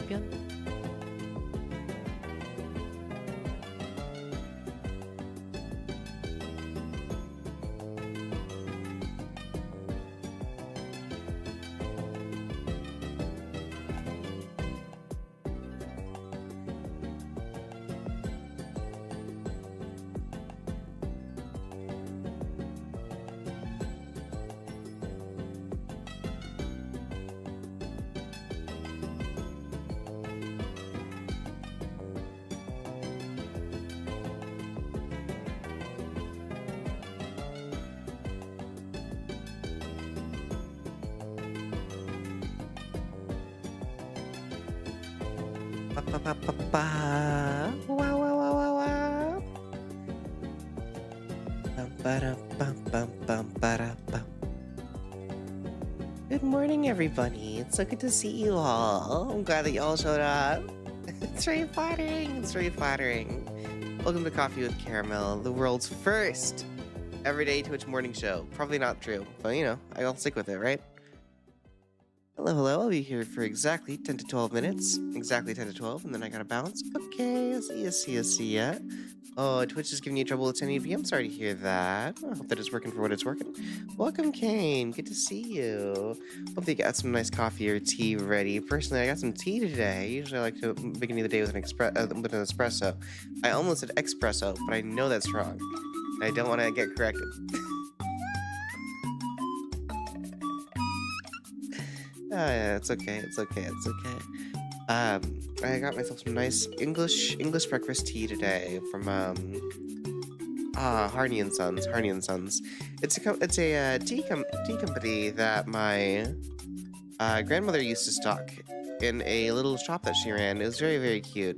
champion. Ba, ba, ba, ba, ba. Wow, wow, wow, wow, wow. Bum, ba-da, bum, bum, bum, ba-da, bum. Good morning, everybody. It's so good to see you all. I'm glad that you all showed up. It's very flattering. It's very flattering. Welcome to Coffee with Caramel, the world's first everyday Twitch morning show. Probably not true, but you know, I'll stick with it, right? Hello, hello. I'll be here for exactly 10 to 12 minutes. Exactly 10 to 12, and then I gotta bounce. Okay, see ya. Oh, Twitch is giving you trouble at 1080p. I'm sorry to hear that. I hope that it's working for what it's working. Welcome, Kane. Good to see you. Hope you got some nice coffee or tea ready. Personally, I got some tea today. Usually I like to begin the day with an espresso. I almost said espresso, but I know that's wrong. I don't want to get corrected. Yeah, it's okay. I got myself some nice English breakfast tea today from Harney and Sons. It's a tea company that my grandmother used to stock in a little shop that she ran. It was very, very cute.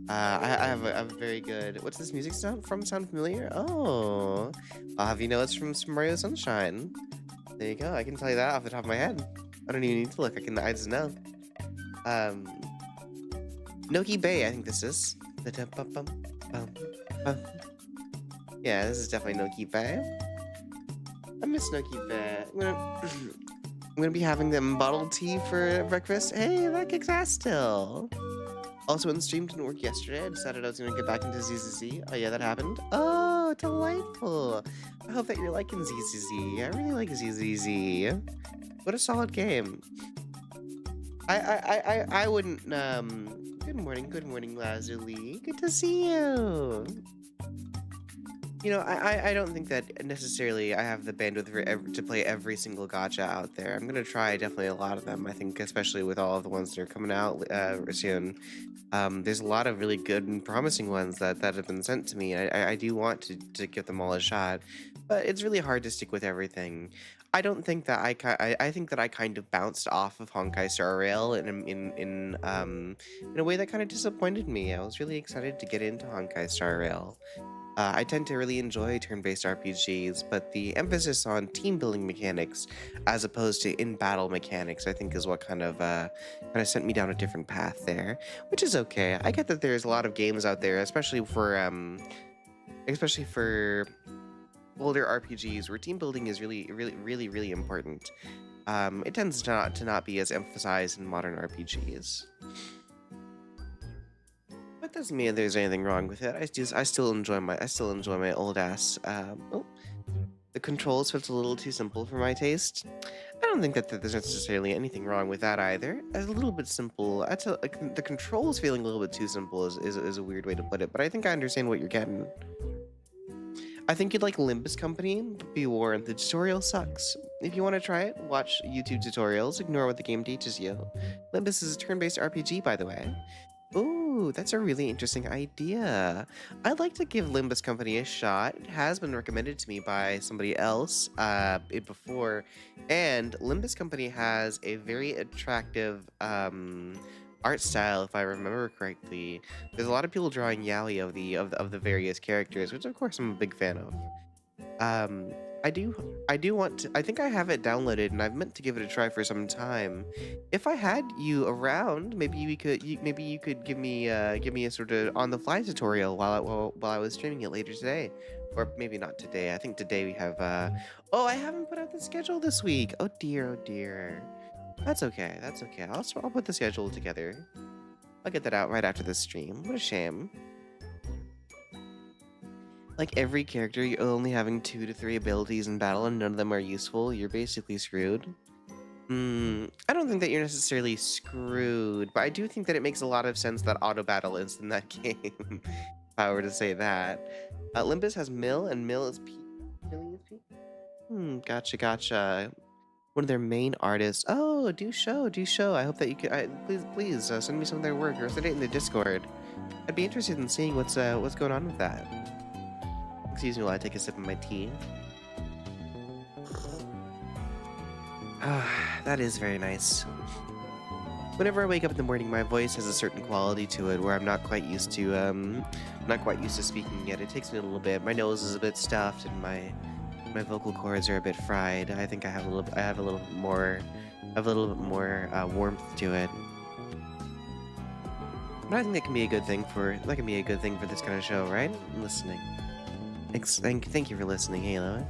I have a very good. What's this music sound from? Sound familiar? Oh, I'll have you know it's from Super Mario Sunshine. There you go. I can tell you that off the top of my head. I don't even need to look. I just know. Noki Bay, I think this is. Yeah, this is definitely Noki Bay. I miss Noki Bay. I'm gonna be having them bottled tea for breakfast. Hey, that kicks ass still. Also, when the stream didn't work yesterday, I decided I was gonna get back into ZZZ. Oh yeah, that happened. Oh, delightful. I hope that you're liking ZZZ. I really like ZZZ. What a solid game. I wouldn't, good morning, Lazuli. Good to see you. You know, I don't think that necessarily I have the bandwidth to play every single gacha out there. I'm gonna try definitely a lot of them. I think especially with all of the ones that are coming out soon. There's a lot of really good and promising ones that have been sent to me. I do want to give them all a shot, but it's really hard to stick with everything. I don't think that I think that I kind of bounced off of Honkai Star Rail in a way that kind of disappointed me. I was really excited to get into Honkai Star Rail. I tend to really enjoy turn-based RPGs, but the emphasis on team-building mechanics as opposed to in-battle mechanics, I think, is what kind of sent me down a different path there, which is okay. I get that there's a lot of games out there, especially for older RPGs where team building is really important. It tends to not be as emphasized in modern RPGs. But doesn't mean there's anything wrong with it. I still enjoy my old ass. The controls felt a little too simple for my taste. I don't think that there's necessarily anything wrong with that either. A little bit simple. The controls feeling a little bit too simple is a weird way to put it, but I think I understand what you're getting. I think you'd like Limbus Company, but be warned, the tutorial sucks. If you want to try it, watch YouTube tutorials, ignore what the game teaches you. Limbus is a turn-based RPG, by the way. Ooh, that's a really interesting idea. I'd like to give Limbus Company a shot. It has been recommended to me by somebody else before, and Limbus Company has a very attractive art style, if I remember correctly. There's a lot of people drawing yaoi of the various characters, which of course I'm a big fan of. I do want to. I think I have it downloaded, and I've meant to give it a try for some time. If I had you around, maybe you could give me a sort of on the fly tutorial while I was streaming it later today, or maybe not today. I think today we have. Oh, I haven't put out the schedule this week. Oh dear, oh dear. That's okay. I'll put the schedule together. I'll get that out right after this stream. What a shame. Like every character, you're only having 2 to 3 abilities in battle and none of them are useful. You're basically screwed. I don't think that you're necessarily screwed, but I do think that it makes a lot of sense that auto battle is in that game. If I were to say that. Limbus has Mill, and Mill is P. Millie is P? Gotcha. One of their main artists. Oh, do show. I hope that you could. Please send me some of their work or send it in the Discord. I'd be interested in seeing what's going on with that. Excuse me while I take a sip of my tea. That is very nice. Whenever I wake up in the morning, my voice has a certain quality to it where I'm not quite used to speaking yet. It takes me a little bit. My nose is a bit stuffed and my vocal cords are a bit fried. I think I have a little bit more warmth to it. But I think that can be a good thing for this kind of show, right? Listening. Thank you for listening, Halo.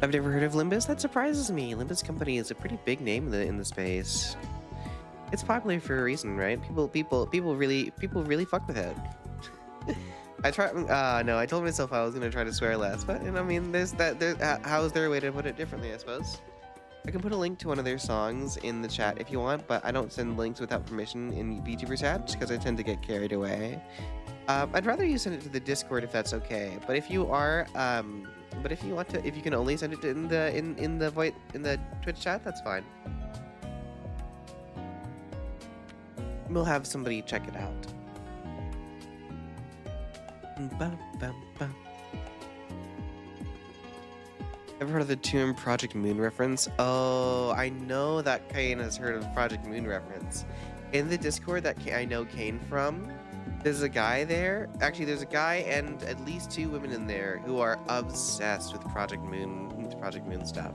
I've never heard of Limbus. That surprises me. Limbus Company is a pretty big name in the space. It's popular for a reason, right? People really fuck with it. I told myself I was gonna try to swear less, but I mean, how is there a way to put it differently? I suppose I can put a link to one of their songs in the chat if you want, but I don't send links without permission in VTuber chat because I tend to get carried away. I'd rather you send it to the Discord if that's okay. But if you are, if you can only send it in the Twitch chat, that's fine. We'll have somebody check it out. Ever heard of the Tomb Project Moon reference? Oh, I know that Kane has heard of Project Moon reference. In the Discord that I know Kane from, there's a guy there. Actually, there's a guy and at least 2 women in there who are obsessed with Project Moon stuff.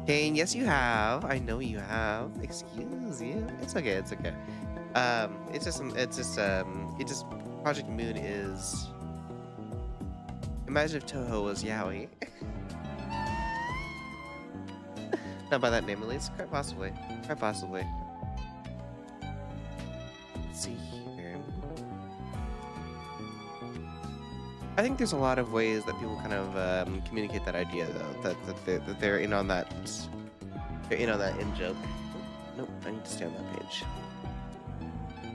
Kane, yes you have. I know you have. Excuse you. It's okay. Project Moon is. Imagine if Toho was Yaoi. Not by that name, at least. Quite possibly. Let's see here. I think there's a lot of ways that people kind of communicate that idea, though. That they're in on that. They're in on that in joke. Nope, I need to stay on that page.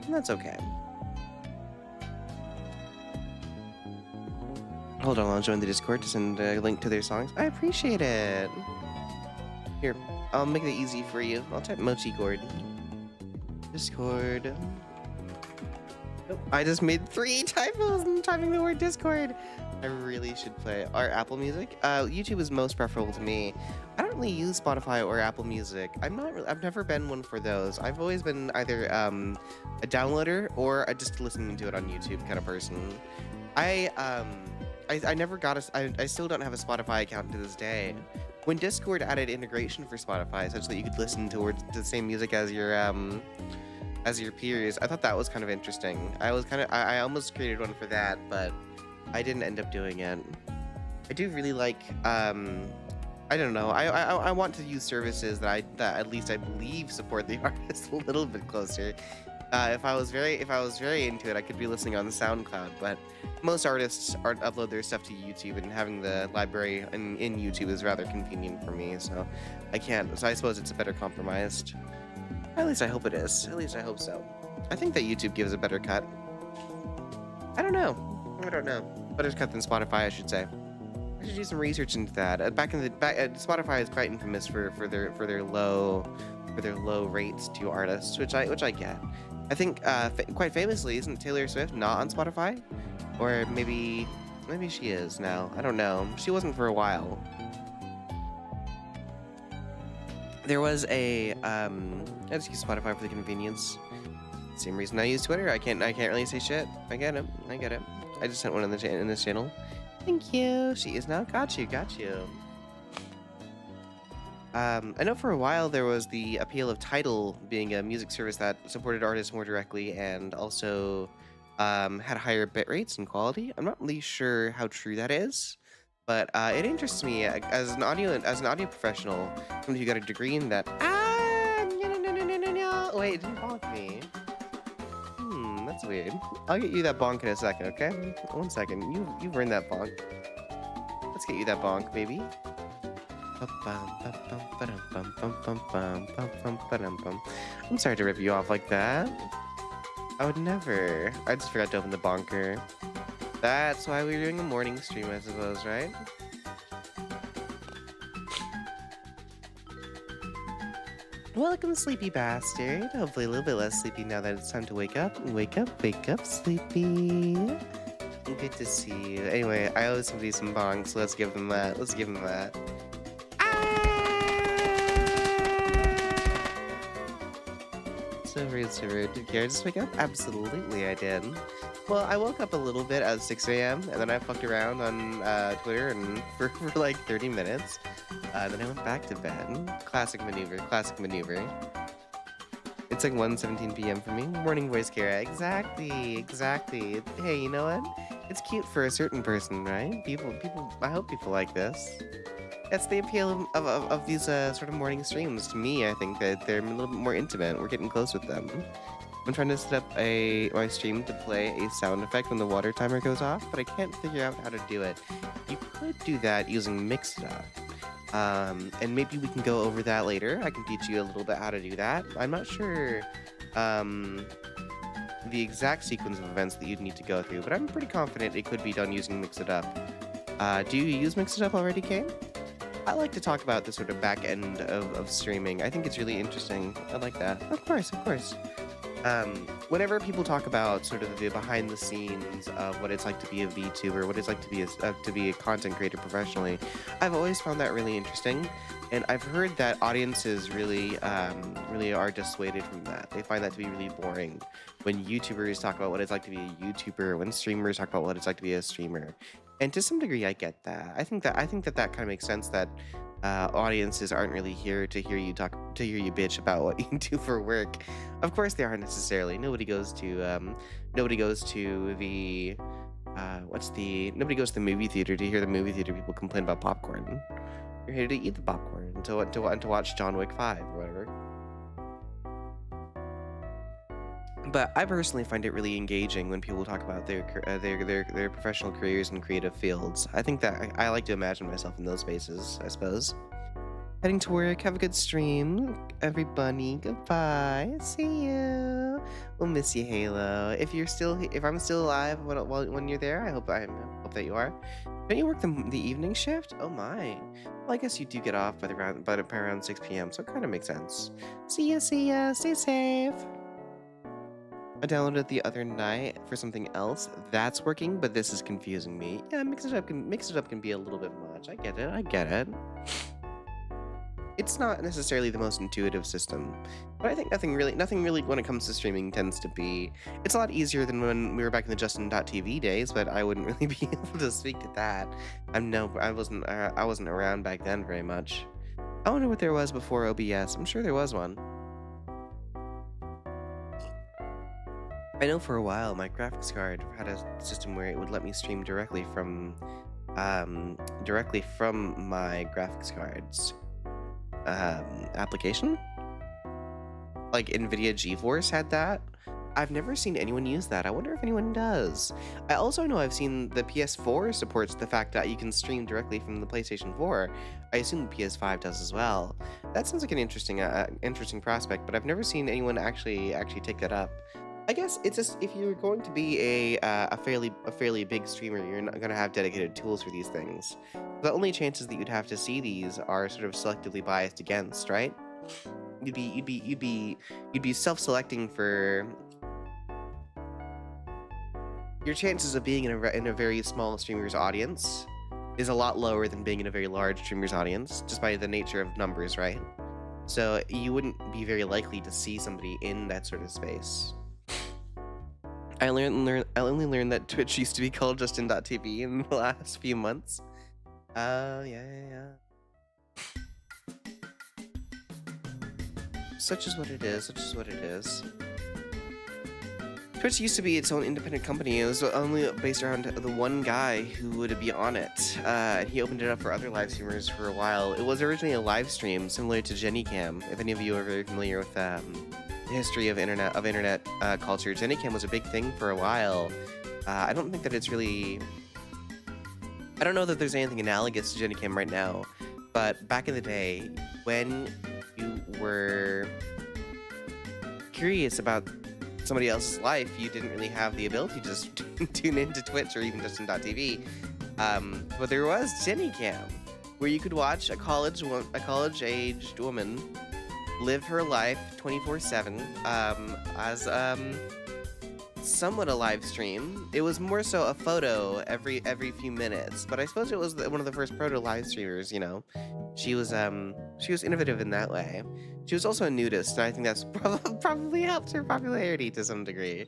And that's okay. Hold on, I'll join the Discord to send a link to their songs. I appreciate it. Here, I'll make it easy for you. I'll type Mochi Gourd. Discord. Nope, I just made 3 typos in typing the word Discord. I really should play our Apple Music. YouTube is most preferable to me. I don't really use Spotify or Apple Music. I've never been one for those. I've always been either a downloader or just listening to it on YouTube kind of person. I never got I still don't have a Spotify account to this day. When Discord added integration for Spotify such that you could listen to the same music as your peers, I thought that was kind of interesting. I almost created one for that, but I didn't end up doing it. I do really like I don't know. I want to use services that at least I believe support the artist a little bit closer. If I was very into it, I could be listening on SoundCloud, but most artists upload their stuff to YouTube, and having the library in YouTube is rather convenient for me, so I can't. So I suppose it's a better compromised. At least I hope it is. At least I hope so. I think that YouTube gives a better cut. I don't know. Better cut than Spotify, I should say. I should do some research into that. Spotify is quite infamous for their low rates to artists, which I get. I think quite famously, isn't Taylor Swift not on Spotify? Or maybe she is now. I don't know. She wasn't for a while. There was I just use Spotify for the convenience. Same reason I use Twitter. I can't really say shit. I get it. I just sent one in this channel. Thank you. She is now. Got you. I know for a while there was the appeal of Tidal being a music service that supported artists more directly and also had higher bit rates and quality. I'm not really sure how true that is, but it interests me as an audio professional. Somebody who got a degree in that. Oh, wait, it didn't bonk me. That's weird. I'll get you that bonk in a second, okay? 1 second. You've earned that bonk. Let's get you that bonk, baby. I'm sorry to rip you off like that. I would never. I just forgot to open the bonker. That's why we were doing a morning stream, I suppose, right? Welcome, sleepy bastard. Hopefully a little bit less sleepy now that it's time to wake up. Wake up, sleepy. Good to see you. Anyway, I owe somebody some bongs, so let's give them that. Let's give them that. So rude. Did Kiara just wake up? Absolutely, I did. Well, I woke up a little bit at 6 a.m. and then I fucked around on Twitter and for like 30 minutes. Then I went back to bed. Classic maneuver. It's like 1:17 p.m. for me. Morning voice, Kiara. Exactly. Hey, you know what? It's cute for a certain person, right? People. I hope people like this. That's the appeal of these sort of morning streams. To me, I think that they're a little bit more intimate. We're getting close with them. I'm trying to set up my stream to play a sound effect when the water timer goes off, but I can't figure out how to do it. You could do that using Mix It Up. And maybe we can go over that later. I can teach you a little bit how to do that. I'm not sure the exact sequence of events that you'd need to go through, but I'm pretty confident it could be done using Mix It Up. Do you use Mix It Up already, Kane? I like to talk about the sort of back end of streaming. I think it's really interesting. I like that. Of course. Whenever people talk about sort of the behind the scenes of what it's like to be a VTuber, what it's like to be a content creator professionally, I've always found that really interesting. And I've heard that audiences really are dissuaded from that. They find that to be really boring. When YouTubers talk about what it's like to be a YouTuber, when streamers talk about what it's like to be a streamer. And to some degree, I get that. I think that kind of makes sense that audiences aren't really here to hear you bitch about what you do for work. Of course, they aren't necessarily. Nobody goes to the movie theater to hear the movie theater people complain about popcorn. You're here to eat the popcorn to watch John Wick 5 or whatever. But I personally find it really engaging when people talk about their professional careers in creative fields. I think that I like to imagine myself in those spaces, I suppose. Heading to work, have a good stream, everybody. Goodbye. See you. We'll miss you, Halo. If I'm still alive when you're there, I hope that you are. Don't you work the evening shift? Oh my. Well, I guess you do get off by around 6 p.m. So it kind of makes sense. See ya. Stay safe. I downloaded it the other night for something else. That's working, but this is confusing me. Yeah, Mix It Up can be a little bit much. I get it. It's not necessarily the most intuitive system, but I think nothing really when it comes to streaming tends to be. It's a lot easier than when we were back in the Justin.tv days, but I wouldn't really be able to speak to that. I wasn't around back then very much. I wonder what there was before OBS. I'm sure there was one. I know for a while my graphics card had a system where it would let me stream directly from my graphics card's application. Like NVIDIA GeForce had that. I've never seen anyone use that. I wonder if anyone does. I also know I've seen the PS4 supports the fact that you can stream directly from the PlayStation 4. I assume the PS5 does as well. That sounds like an interesting prospect, but I've never seen anyone actually take that up. I guess it's just if you're going to be a fairly big streamer, you're not gonna have dedicated tools for these things. The only chances that you'd have to see these are sort of selectively biased against, right? You'd be self-selecting for your chances of being in a very small streamer's audience is a lot lower than being in a very large streamer's audience, just by the nature of numbers, right? So you wouldn't be very likely to see somebody in that sort of space. I only learned that Twitch used to be called Justin.tv in the last few months. Yeah. Such is what it is. Twitch used to be its own independent company. It was only based around the one guy who would be on it. And he opened it up for other live streamers for a while. It was originally a live stream similar to JennyCam. If any of you are very familiar with history of internet culture, Jenny Cam was a big thing for a while. I don't think that it's really. I don't know that there's anything analogous to Jenny Cam right now, but back in the day, when you were curious about somebody else's life, you didn't really have the ability to just tune into Twitch or even just in .tv. But there was Jenny Cam, where you could watch a college-aged woman live her life 24/7 as somewhat a live stream. It was more so a photo every few minutes, but I suppose it was one of the first proto live streamers. You know, she was innovative in that way. She was also a nudist, and I think that's probably helped her popularity to some degree.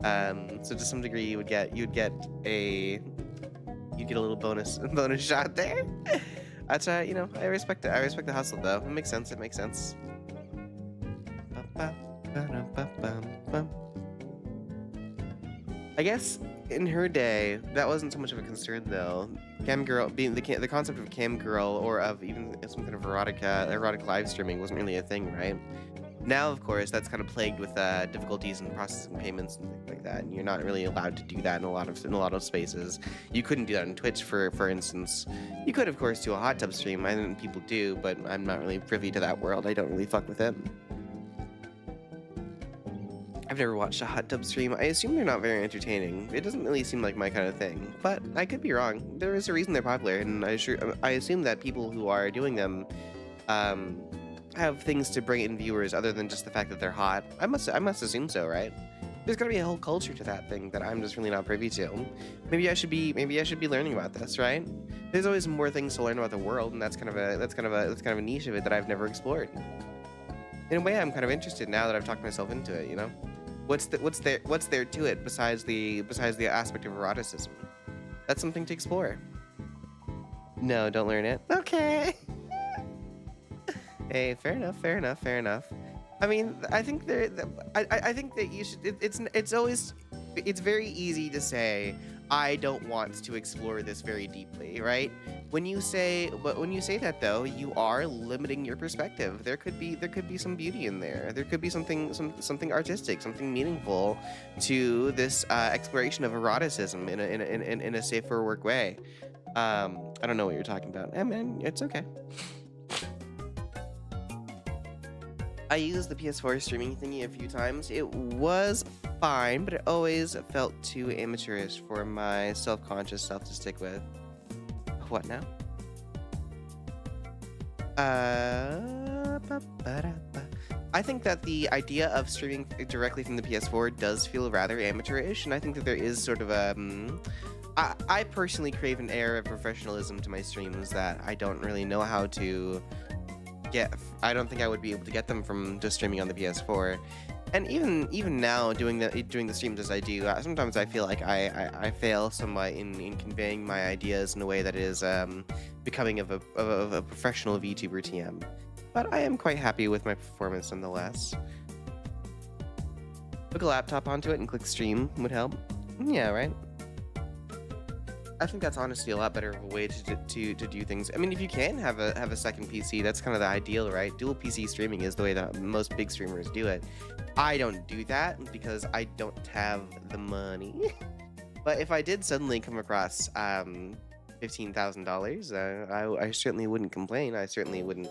So to some degree, you'd get a little bonus shot there. That's you know, I respect it. I respect the hustle though. It makes sense. It makes sense. I guess in her day, that wasn't so much of a concern though. Cam girl being the concept of cam girl or of even some kind of erotic live streaming wasn't really a thing, right? Now, of course, that's kind of plagued with difficulties in processing payments and things like that, and you're not really allowed to do that in a lot of spaces. You couldn't do that on Twitch, for instance. You could, of course, do a hot tub stream. I think people do, but I'm not really privy to that world. I don't really fuck with it. I've never watched a hot tub stream. I assume they're not very entertaining. It doesn't really seem like my kind of thing, but I could be wrong. There is a reason they're popular, and I assume that people who are doing them have things to bring in viewers other than just the fact that they're hot. I must assume so, right? There's gotta be a whole culture to that thing that I'm just really not privy to. Maybe I should be learning about this, right? There's always more things to learn about the world, and that's kind of a niche of it that I've never explored. In a way, I'm kind of interested now that I've talked myself into it, you know? What's there to it besides the aspect of eroticism? That's something to explore. No, don't learn it. Okay. Hey, fair enough. I mean, I think I think that you should. It's very easy to say I don't want to explore this very deeply, right? When you say that though, you are limiting your perspective. There could be some beauty in there. There could be something artistic, something meaningful to this exploration of eroticism in a safer work way. I don't know what you're talking about. Man, it's okay. I used the PS4 streaming thingy a few times. It was fine, but it always felt too amateurish for my self-conscious self to stick with. What now? I think that the idea of streaming directly from the PS4 does feel rather amateurish, and I think that there is sort of a... I personally crave an air of professionalism to my streams that I don't really know how to... I don't think I would be able to get them from just streaming on the PS4, and even now doing the streams as I do, sometimes I feel like I fail somewhat in conveying my ideas in a way that is becoming of a professional VTuber TM. But I am quite happy with my performance nonetheless. Hook a laptop onto it and click stream would help. Yeah, right. I think that's honestly a lot better of a way to do things. I mean, if you can have a second PC, that's kind of the ideal, right? Dual PC streaming is the way that most big streamers do it. I don't do that because I don't have the money. But if I did suddenly come across $15,000, I certainly wouldn't complain. I certainly wouldn't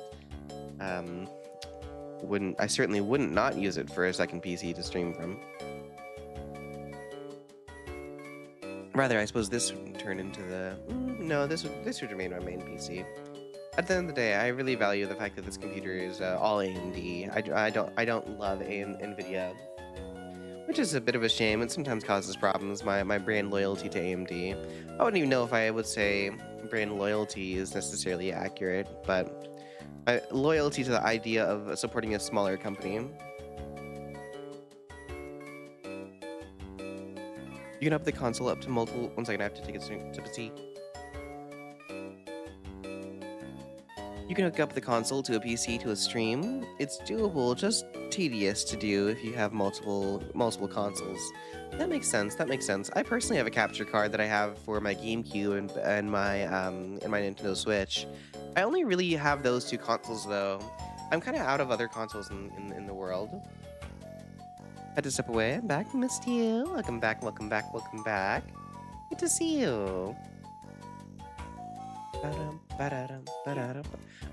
not use it for a second PC to stream from. Rather, I suppose this would turn into the... no, this would remain my main PC. At the end of the day, I really value the fact that this computer is all AMD. I don't love NVIDIA, which is a bit of a shame. It sometimes causes problems. My brand loyalty to AMD. I wouldn't even know if I would say brand loyalty is necessarily accurate, but loyalty to the idea of supporting a smaller company. You can up the console up to multiple... One second, I have to take a sip of tea. You can hook up the console to a PC to a stream. It's doable, just tedious to do if you have multiple consoles. That makes sense. I personally have a capture card that I have for my GameCube and my Nintendo Switch. I only really have those two consoles though. I'm kind of out of other consoles in the world. Had to step away. I'm back. Missed you. Welcome back. Welcome back. Welcome back. Good to see you.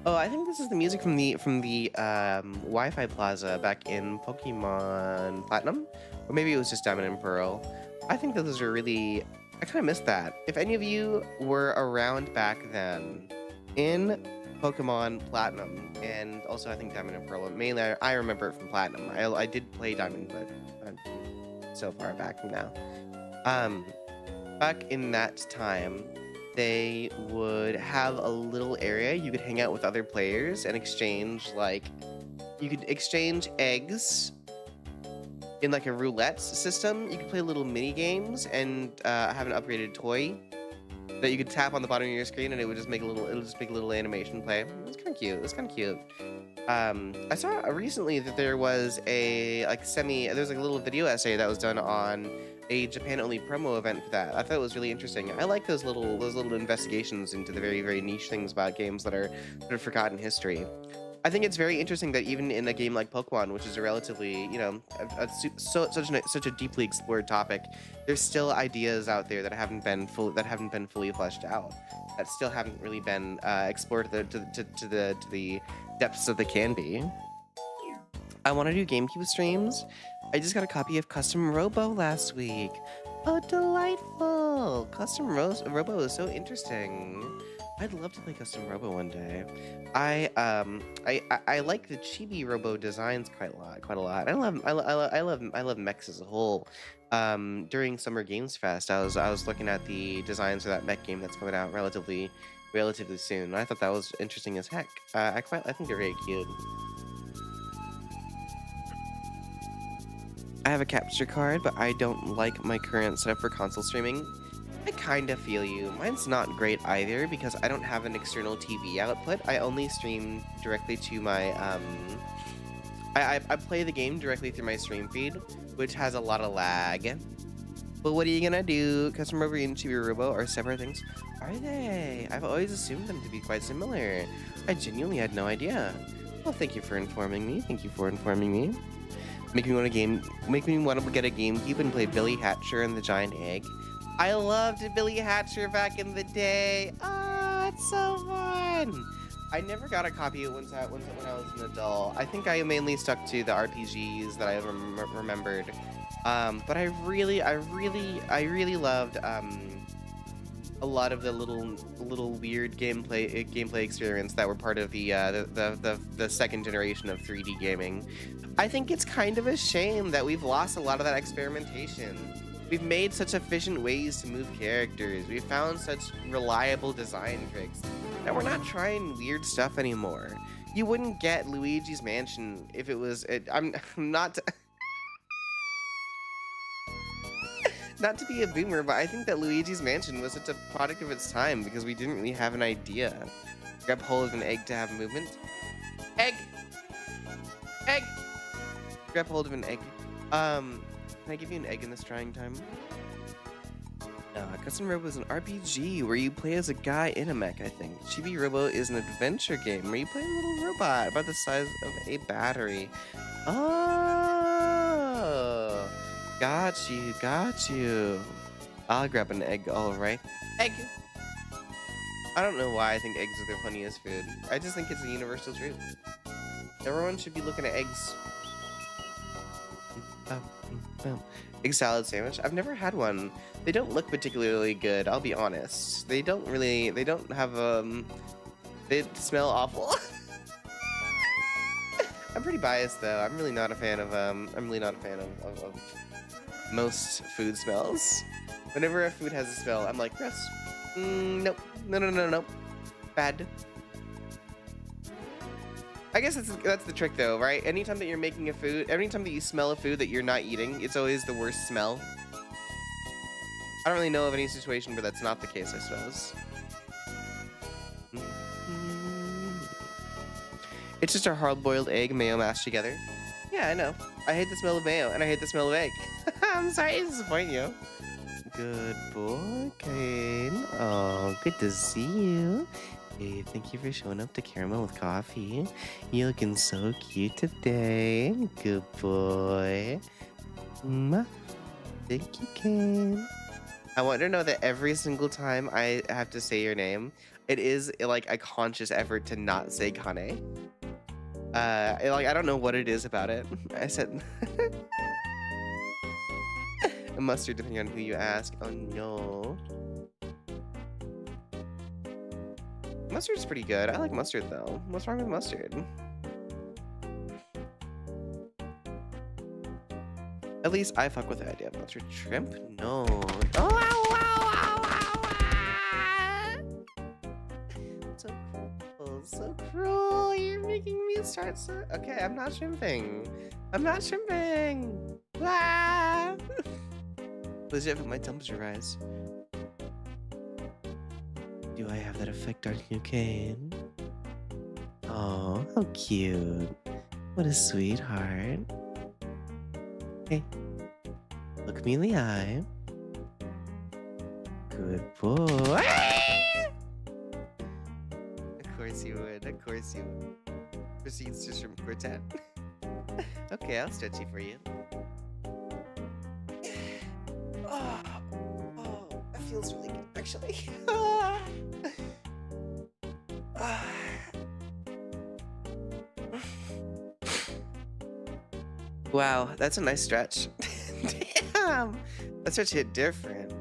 Oh, I think this is the music from the Wi-Fi Plaza back in Pokemon Platinum, or maybe it was just Diamond and Pearl. I think that those are really. I kind of missed that. If any of you were around back then, in Pokemon Platinum, and also I think Diamond and Pearl. Mainly, I remember it from Platinum. I did play Diamond, but I'm so far back from now. Back in that time, they would have a little area you could hang out with other players and exchange, like, you could exchange eggs in like a roulette system. You could play little mini games and have an upgraded toy that you could tap on the bottom of your screen and it would just make a little animation play. It was kind of cute. It was kind of cute. I saw recently that there was a there's like a little video essay that was done on a Japan-only promo event for that. I thought it was really interesting. I like those little investigations into the very, very niche things about games that are forgotten history. I think it's very interesting that even in a game like Pokemon, which is a relatively, you know, such a deeply explored topic, there's still ideas out there that haven't been fully fleshed out, that still haven't really been explored to the depths that they can be. I want to do GameCube streams. I just got a copy of Custom Robo last week. Oh, delightful! Custom Robo is so interesting. I'd love to play Custom Robo one day. I like the chibi Robo designs quite a lot. I love mechs as a whole. During Summer Games Fest, I was looking at the designs for that mech game that's coming out relatively soon. And I thought that was interesting as heck. I think they're very cute. I have a capture card, but I don't like my current setup for console streaming. I kinda feel you. Mine's not great either because I don't have an external TV output. I only stream directly to my I play the game directly through my stream feed, which has a lot of lag. But what are you gonna do? Custom Robo and Chibi Robo are separate things. Are they? I've always assumed them to be quite similar. I genuinely had no idea. Well, thank you for informing me. Thank you for informing me. Make me want to get a GameCube and play Billy Hatcher and the Giant Egg. I loved Billy Hatcher back in the day. Ah, it's so fun. I never got a copy of it when I was an adult. I think I mainly stuck to the RPGs that I remembered. But I really loved a lot of the little weird gameplay experience that were part of the second generation of 3D gaming. I think it's kind of a shame that we've lost a lot of that experimentation. We've made such efficient ways to move characters. We've found such reliable design tricks. And we're not trying weird stuff anymore. You wouldn't get Luigi's Mansion if it was... I'm not... Not to be a boomer, but I think that Luigi's Mansion was such a product of its time because we didn't really have an idea. Grab hold of an egg to have movement. Egg! Egg! Grab hold of an egg. Can I give you an egg in this trying time? Custom Robo is an RPG where you play as a guy in a mech, I think. Chibi Robo is an adventure game where you play a little robot about the size of a battery. Oh! Got you. I'll grab an egg, alright. Egg! I don't know why I think eggs are the funniest food. I just think it's a universal truth. Everyone should be looking at eggs. Egg salad sandwich? I've never had one. They don't look particularly good, I'll be honest. They don't have, they smell awful. I'm pretty biased though. I'm really not a fan of most food smells. Whenever a food has a smell, I'm like, gross. Nope. No. Bad. I guess that's the trick though, right? Anytime that you're making a food, anytime that you smell a food that you're not eating, it's always the worst smell. I don't really know of any situation where that's not the case, I suppose. It's just a hard-boiled egg, mayo mashed together. Yeah, I know. I hate the smell of mayo, and I hate the smell of egg. I'm sorry to disappoint you. Good boy, Kane. Oh, good to see you. Hey, thank you for showing up to Caramel with Coffee. You're looking so cute today. Good boy. I think you can. I want to know that every single time I have to say your name, it is like a conscious effort to not say Kane. Like I don't know what it is about it. I said mustard depending on who you ask. Oh no. Mustard's pretty good. I like mustard though. What's wrong with mustard? At least I fuck with the idea of mustard. Shrimp? No. Oh, ow, ow, ow, ow, ow. So cruel. So cruel. You're making me start so... Okay, I'm not shrimping. I'm not shrimping. Ah! Legit, but my temperature rise. Do I have that effect on you, Kane? Oh, how cute. What a sweetheart. Hey, look me in the eye. Good boy. Of course you would. Of course you would. Proceeds to shrimp quartet. Okay, I'll stretch you for you. Oh, that feels really good, actually. Wow, that's a nice stretch. Damn, that stretch hit different.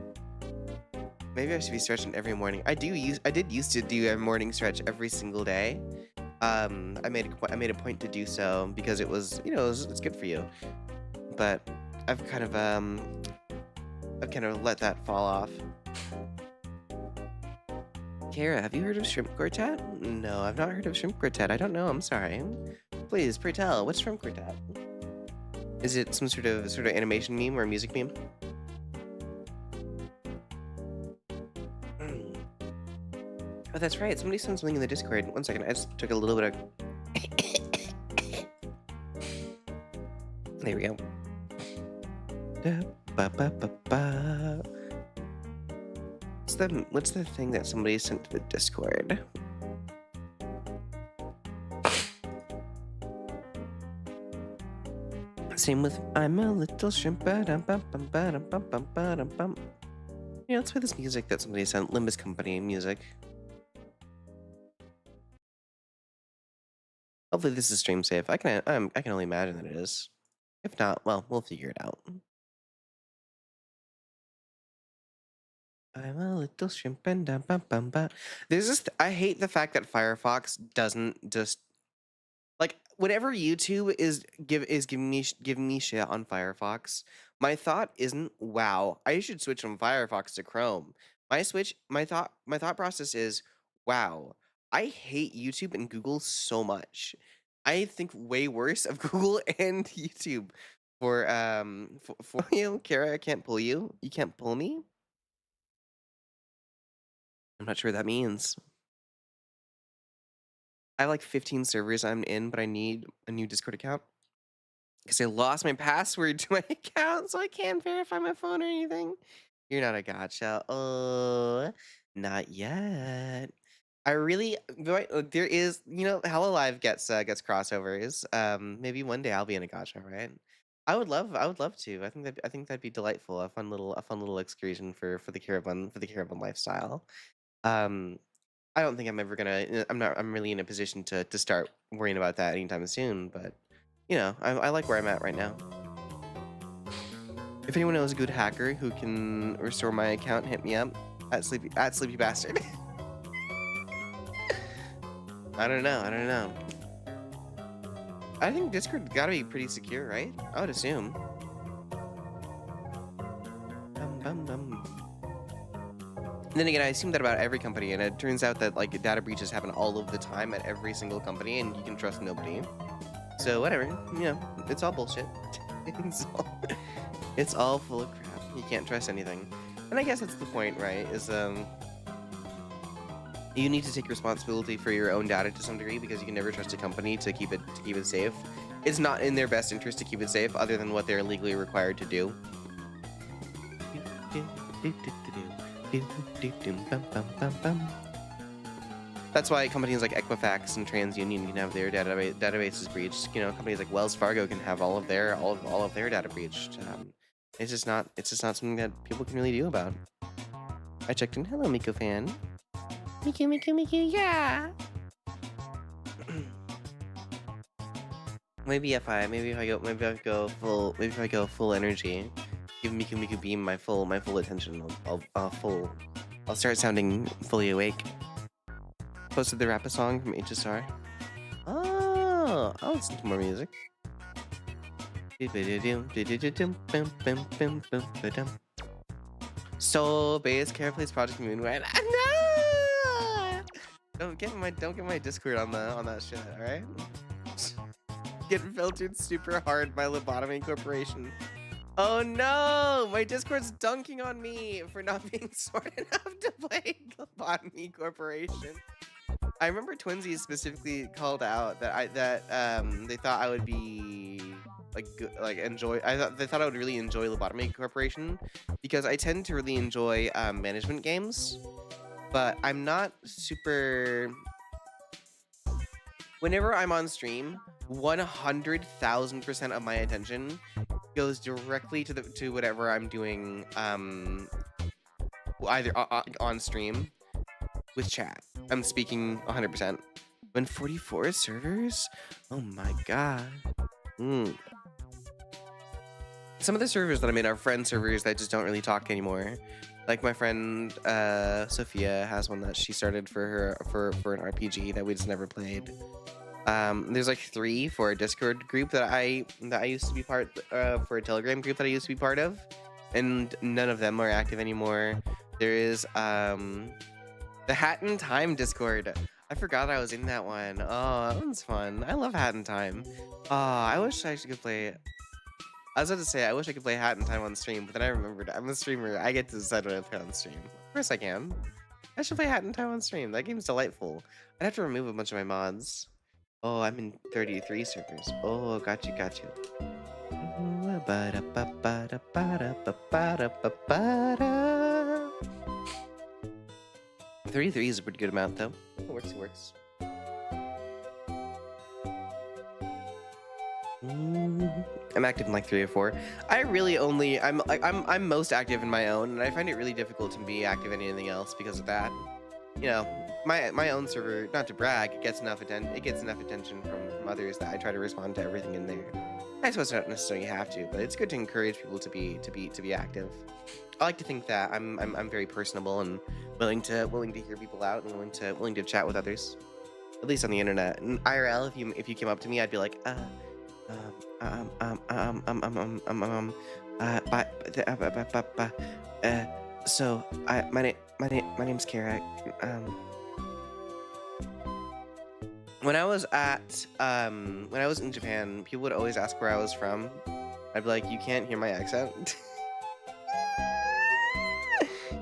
Maybe I should be stretching every morning. I did used to do a morning stretch every single day. I made a point to do so because it was, you know, it's good for you. But I've kind of let that fall off. Kara, have you heard of shrimp quartet? No, I've not heard of shrimp quartet. I don't know. I'm sorry. Please, pray tell. What's shrimp quartet? Is it some sort of animation meme or music meme? Oh, that's right. Somebody sent something in the Discord. One second. I just took a little bit of... There we go. What's the thing that somebody sent to the Discord? Same with I'm a little shrimp. Yeah, let's play this music that somebody sent. Limbus Company music. Hopefully this is stream safe. I can only imagine that it is. If not, well, we'll figure it out. I'm a little shrimp and there's this. I hate the fact that Firefox doesn't just like whatever YouTube is giving me shit on Firefox. My thought isn't wow. I should switch from Firefox to Chrome. My thought process is wow. I hate YouTube and Google so much. I think way worse of Google and YouTube for you, Kara. I can't pull you. You can't pull me. I'm not sure what that means. I have like 15 servers I'm in, but I need a new Discord account because I lost my password to my account, so I can't verify my phone or anything. You're not a gotcha. Oh, not yet. I really, there is, you know, Hello Live gets crossovers. Maybe one day I'll be in a gotcha, right? I would love to. I think that'd be delightful. A fun little excursion for the Caravan lifestyle. I don't think I'm ever gonna. I'm really in a position to start worrying about that anytime soon. But you know, I like where I'm at right now. If anyone knows a good hacker who can restore my account, hit me up at sleepy bastard. I don't know. I think Discord gotta be pretty secure, right? I would assume. And then again, I assume that about every company, and it turns out that like data breaches happen all of the time at every single company, and you can trust nobody. So whatever, you know, it's all bullshit. It's all full of crap. You can't trust anything. And I guess that's the point, right? Is you need to take responsibility for your own data to some degree because you can never trust a company to keep it safe. It's not in their best interest to keep it safe, other than what they're legally required to do. That's why companies like Equifax and TransUnion can have their databases breached. You know, companies like Wells Fargo can have all of their data breached. It's just not something that people can really do about. I checked in. Hello, Miko fan. Miko, yeah. maybe if I go full energy, give Miko Beam my full attention. I'll start sounding fully awake. Posted the rap a song from HSR. Oh, I'll listen to more music. So bass plays Project Moonlight. No! Don't get my Discord on that shit, alright? Get filtered super hard by Lobotomy Corporation. Oh no! My Discord's dunking on me for not being smart enough to play Lobotomy Corporation. I remember Twinsies specifically called out that they thought I would be they thought I would really enjoy Lobotomy Corporation because I tend to really enjoy management games, but I'm not super. Whenever I'm on stream, 100,000% of my attention goes directly to whatever I'm doing, either on stream with chat. I'm speaking 100%. When 44 servers? Oh my god. Some of the servers that I'm in are friend servers that just don't really talk anymore. Like my friend Sophia has one that she started for an RPG that we just never played. There's like 3 for a Discord group that I used to be part for a Telegram group that I used to be part of, and none of them are active anymore. There is the Hat in Time Discord. I forgot I was in that one. Oh, that one's fun. I love Hat in Time. Oh, I wish I could play. I was about to say I wish I could play Hat in Time on stream, but then I remembered I'm a streamer. I get to decide what I play on stream. Of course I can. I should play Hat in Time on stream. That game's delightful. I'd have to remove a bunch of my mods. Oh, I'm in 33 servers. Oh, got you. 33 is a pretty good amount, though. It works. I'm active in like 3 or 4. I really only I'm most active in my own, and I find it really difficult to be active in anything else because of that. You know, my own server, not to brag, it gets enough attention from others that I try to respond to everything in there. I suppose I don't necessarily have to, but it's good to encourage people to be active. I like to think that I'm very personable and willing to hear people out and willing to chat with others, at least on the internet. And IRL, if you came up to me, I'd be like, so my name's Kara. When I was in Japan, people would always ask where I was from. I'd be like, you can't hear my accent.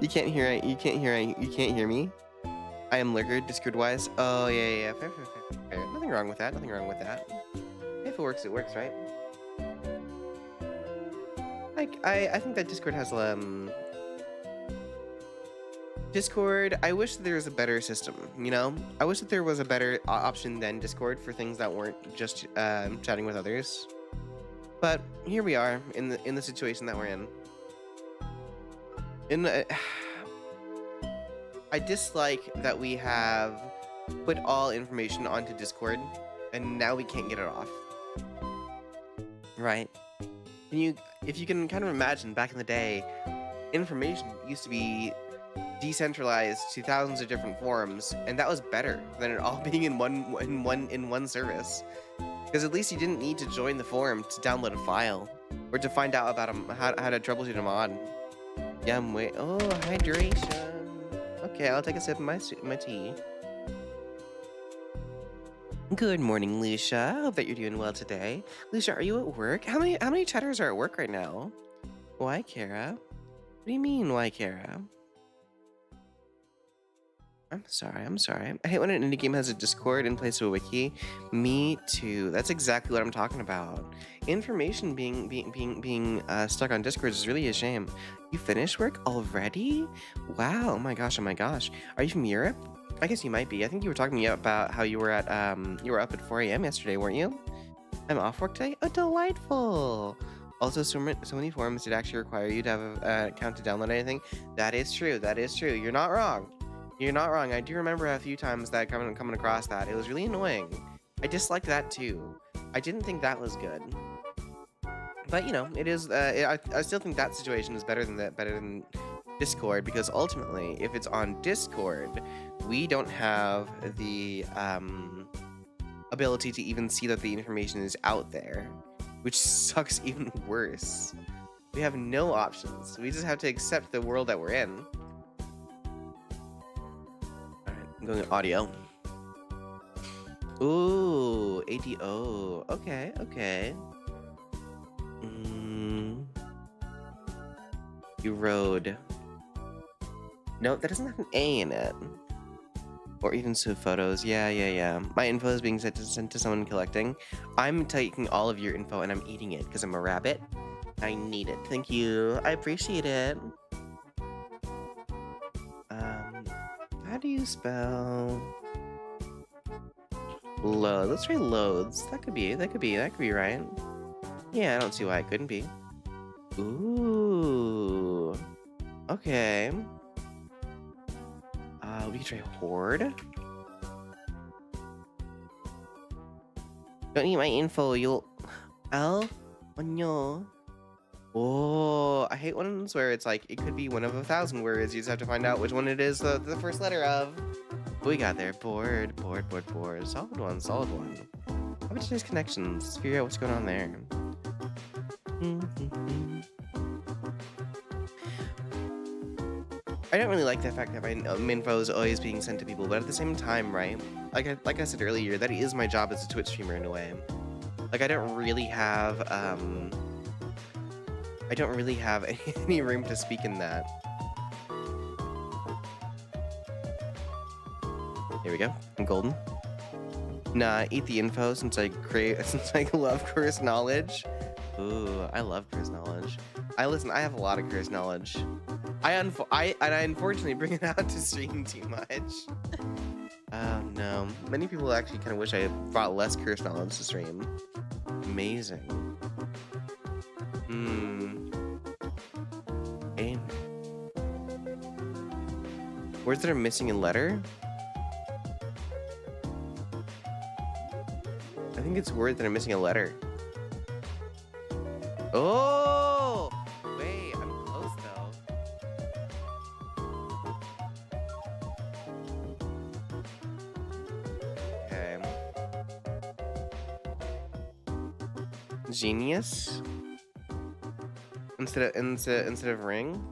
You can't hear me. I am lurker, Discord wise. Oh yeah, fair. Nothing wrong with that. If it works, right? I think that Discord has Discord, I wish there was a better system, you know? I wish that there was a better option than Discord for things that weren't just chatting with others. But here we are in the situation that we're in. I dislike that we have put all information onto Discord and now we can't get it off. Right? If you can kind of imagine back in the day, information used to be decentralized to thousands of different forums, and that was better than it all being in one service. Because at least you didn't need to join the forum to download a file or to find out about how to troubleshoot a mod. Yum, wait. Oh, hydration. Okay, I'll take a sip of my tea. Good morning, Lucia. I hope that you're doing well today. Lucia, are you at work? How many chatters are at work right now? Why, Kara? What do you mean, why, Kara? I'm sorry. I hate when an indie game has a Discord in place of a wiki. Me too. That's exactly what I'm talking about. Information being stuck on Discord is really a shame. You finished work already? Wow, oh my gosh. Are you from Europe? I guess you might be. I think you were talking to me about how you were up at 4 a.m. yesterday, weren't you? I'm off work today? Oh, delightful! Also, so many forums did actually require you to have an account to download anything. That is true. That is true. You're not wrong. You're not wrong. I do remember a few times that coming across that. It was really annoying. I disliked that too. I didn't think that was good. But you know, it is. I still think that situation is better than Discord, because ultimately, if it's on Discord, we don't have the ability to even see that the information is out there, which sucks even worse. We have no options. We just have to accept the world that we're in. Alright, I'm going audio. Ooh, ADO. Okay, okay. You rode. No, that doesn't have an A in it. Or even so photos. Yeah. My info is being sent to someone collecting. I'm taking all of your info and I'm eating it because I'm a rabbit. I need it. Thank you. I appreciate it. How do you spell load? Let's try loads. That could be right. Yeah, I don't see why it couldn't be. Ooh. Okay. We can try horde. Don't need my info, you'll... Oh no. Oh, I hate ones where it's like, it could be one of 1,000 words. You just have to find out which one it is the first letter of. What we got there? Board. Solid one. How about today's connections? Figure out what's going on there. I don't really like the fact that my info is always being sent to people, but at the same time, right? Like I said earlier, that is my job as a Twitch streamer in a way. Like I don't really have any room to speak in that. Here we go. I'm golden. Nah, eat the info since I love curse knowledge. Ooh, I love curse knowledge. I have a lot of curse knowledge. I unfortunately bring it out to stream too much. Oh no. Many people actually kind of wish I brought less curse knowledge to stream. Amazing. Okay. Words that are missing a letter? I think it's words that are missing a letter. Oh! Wait, I'm close though. Okay. Genius? Instead of ring?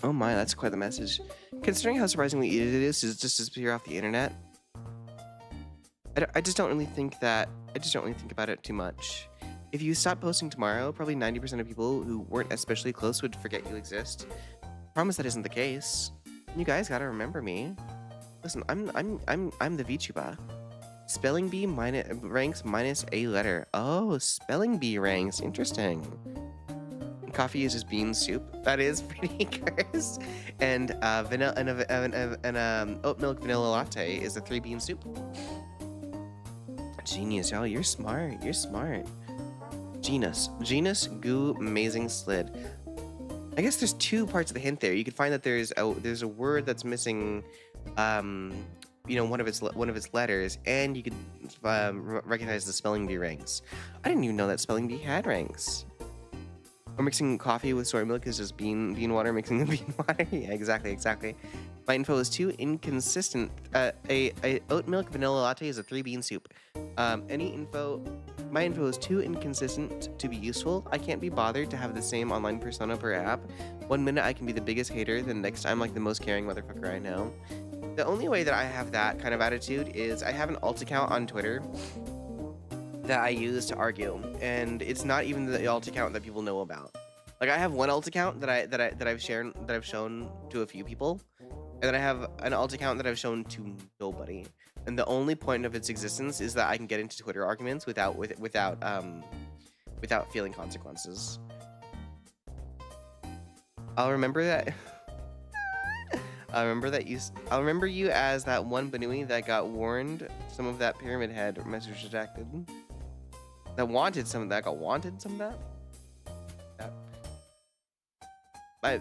Oh my, that's quite the message. Considering how surprisingly easy it is to just disappear off the internet, I just don't really think about it too much. If you stop posting tomorrow, probably 90% of people who weren't especially close would forget you exist. Promise that isn't the case. You guys gotta remember me. Listen, I'm the VTuber. Spelling bee ranks minus a letter. Oh, spelling bee ranks. Interesting. Coffee is just bean soup. That is pretty cursed. And oat milk vanilla latte is a 3-bean soup. Genius, y'all. You're smart. Genus, goo, amazing slid. I guess there's 2 parts of the hint there. You could find that there's a word that's missing, one of its letters, and you could recognize the spelling bee ranks. I didn't even know that spelling bee had ranks. Or mixing coffee with soy milk is just bean water mixing with bean water. Yeah, exactly. My info is too inconsistent. A oat milk vanilla latte is a 3-bean soup. My info is too inconsistent to be useful. I can't be bothered to have the same online persona per app. One minute I can be the biggest hater, then next I'm like the most caring motherfucker I know. The only way that I have that kind of attitude is I have an alt account on Twitter that I use to argue, and it's not even the alt account that people know about. Like I have one alt account that I've shown to a few people, and then I have an alt account that I've shown to nobody. And the only point of its existence is that I can get into Twitter arguments without feeling consequences. I'll remember that. I'll remember you as that one Banui that got warned some of that Pyramid Head message rejected. That wanted some of that. Got wanted some of that.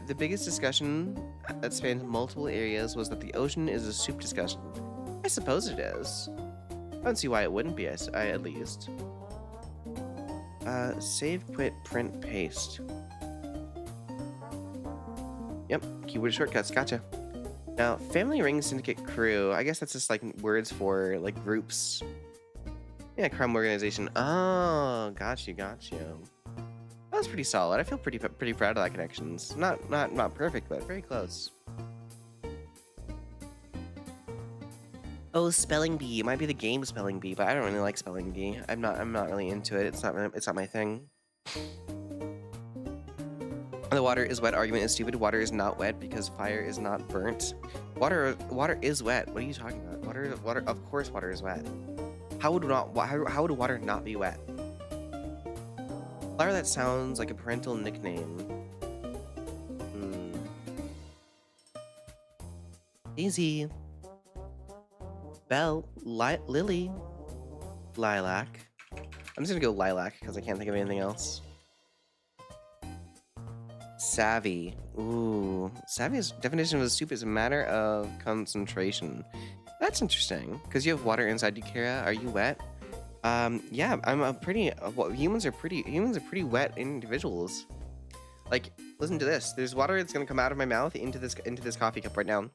The biggest discussion that spanned multiple areas was that the ocean is a soup discussion. I suppose it is. I don't see why it wouldn't be, at least. Save, quit, print, paste. Yep, keyword shortcuts, gotcha. Now, Family Ring Syndicate Crew, I guess that's just like words for like groups. Yeah, crime organization. Oh, got you. That was pretty solid. I feel pretty proud of that connections. Not perfect, but very close. Oh, spelling bee. It might be the game spelling bee, but I don't really like spelling bee. I'm not really into it. It's not my thing. The water is wet argument is stupid. Water is not wet because fire is not burnt. Water is wet. What are you talking about? Water. Of course, water is wet. How would water not be wet? Flower that sounds like a parental nickname. Daisy. Belle. Lily. Lilac. I'm just gonna go lilac because I can't think of anything else. Savvy. Ooh. Savvy's definition of a soup is a matter of concentration. That's interesting. Because you have water inside you, Kara. Are you wet? Yeah, I'm a pretty... humans are pretty wet individuals. Like, listen to this. There's water that's gonna come out of my mouth into this coffee cup right now.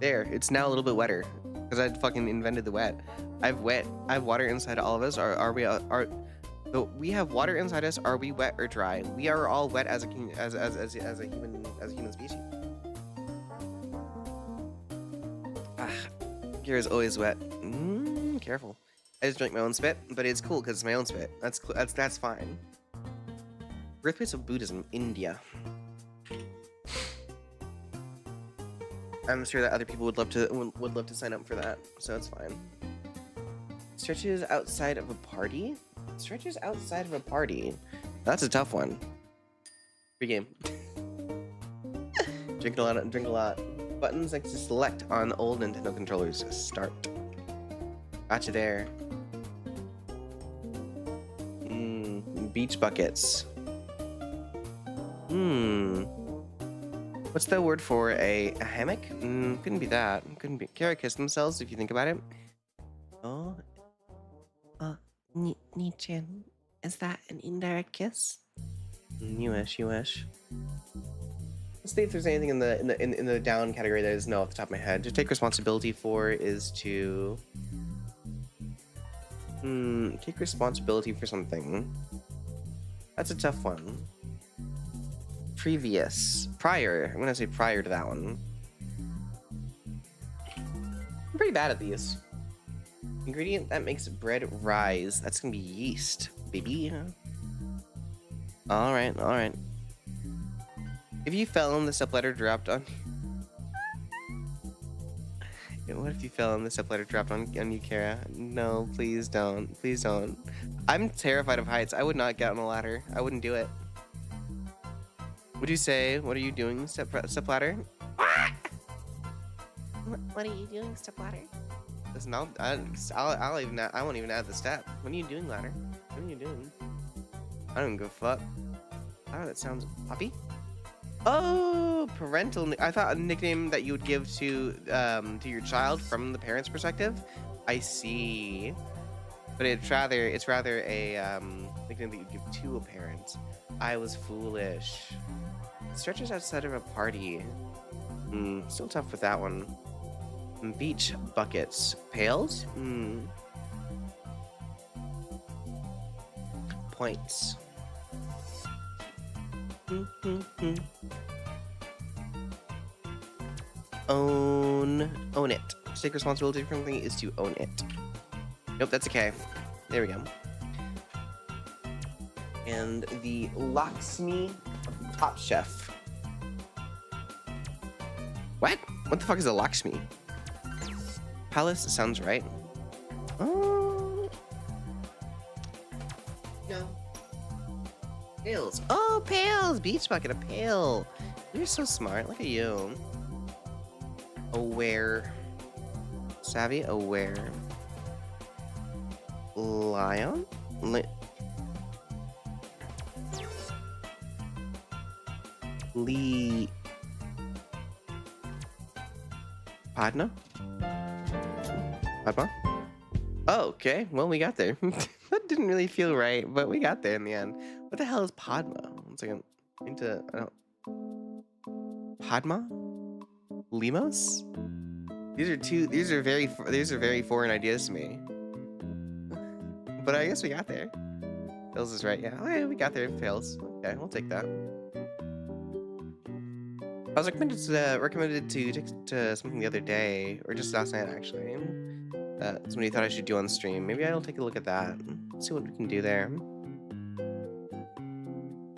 There. It's now a little bit wetter. Because I fucking invented the wet. I have water inside all of us. We have water inside us. Are we wet or dry? We are all wet as a human species. Kira's always wet. Careful. I just drank my own spit, but it's cool because it's my own spit. That's fine. Birthplace of Buddhism, India. I'm sure that other people would love to sign up for that, so it's fine. Stretches outside of a party. Stretches outside of a party. That's a tough one. Free game. Drink a lot. Buttons like to select on old Nintendo controllers. Start. Gotcha there. Beach buckets. What's the word for a hammock? Couldn't be that. Couldn't be. Kara kissed themselves if you think about it. Oh. Nichan, is that an indirect kiss? You wish. Let's see if there's anything in the down category that is no off the top of my head. To take responsibility for is to take responsibility for something. That's a tough one. Prior. I'm gonna say prior to that one. I'm pretty bad at these. Ingredient that makes bread rise. That's gonna be yeast, baby. All right. If you fell and the stepladder dropped on... What if you fell and the stepladder dropped on you, Kara? No, please don't. Please don't. I'm terrified of heights. I would not get on a ladder. I wouldn't do it. Would you say, what are you doing, stepladder? What are you doing, stepladder? Listen, I won't even add the step. What are you doing, ladder? What are you doing? I don't give a fuck. Oh, that sounds puppy. Oh, parental. I thought a nickname that you would give to your child from the parent's perspective. I see. But it's rather a nickname that you give to a parent. I was foolish. Stretches outside of a party. Still tough with that one. Beach buckets. Pails? Points. Own it. To take responsibility for something is to own it. Nope, that's okay. There we go. And the Lakshmi Top Chef. What? What the fuck is a Lakshmi? Palace sounds right. Oh. No. pails. Oh, pails! Beach bucket, a pail. You're so smart. Look at you. Aware. Savvy, aware. Lion? Lee. Padma? Padma? Oh, okay. Well, we got there. That didn't really feel right, but we got there in the end. What the hell is Padma? One second. I don't. Padma? Limos? These are very foreign ideas to me. But I guess we got there. Tails is right, yeah. Oh yeah, we got there, Tails. Okay, we'll take that. I was recommended to something the other day, or just last night actually. Somebody thought I should do on stream. Maybe I'll take a look at that. See what we can do there.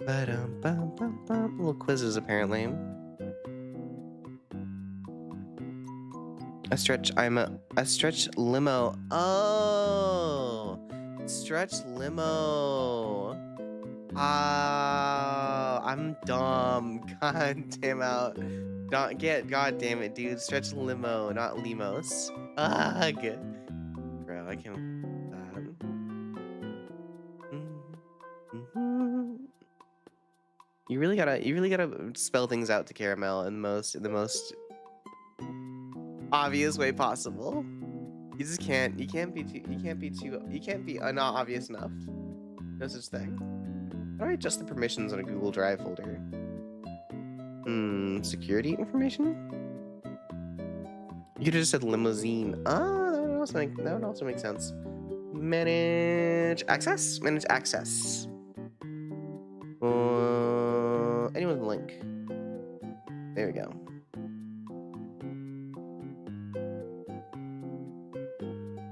Little quizzes apparently. A stretch limo. Oh, stretch limo. I'm dumb. God damn it, dude. Stretch limo, not limos. Ugh. Bro, I can't. You really gotta spell things out to Caramel in the most obvious way possible. You just can't. You can't be not obvious enough. No such thing. How do I adjust the permissions on a Google Drive folder? Security information? You could have just said limousine. Ah, that would also make sense. Manage access? Manage access. Anyone link. There we go.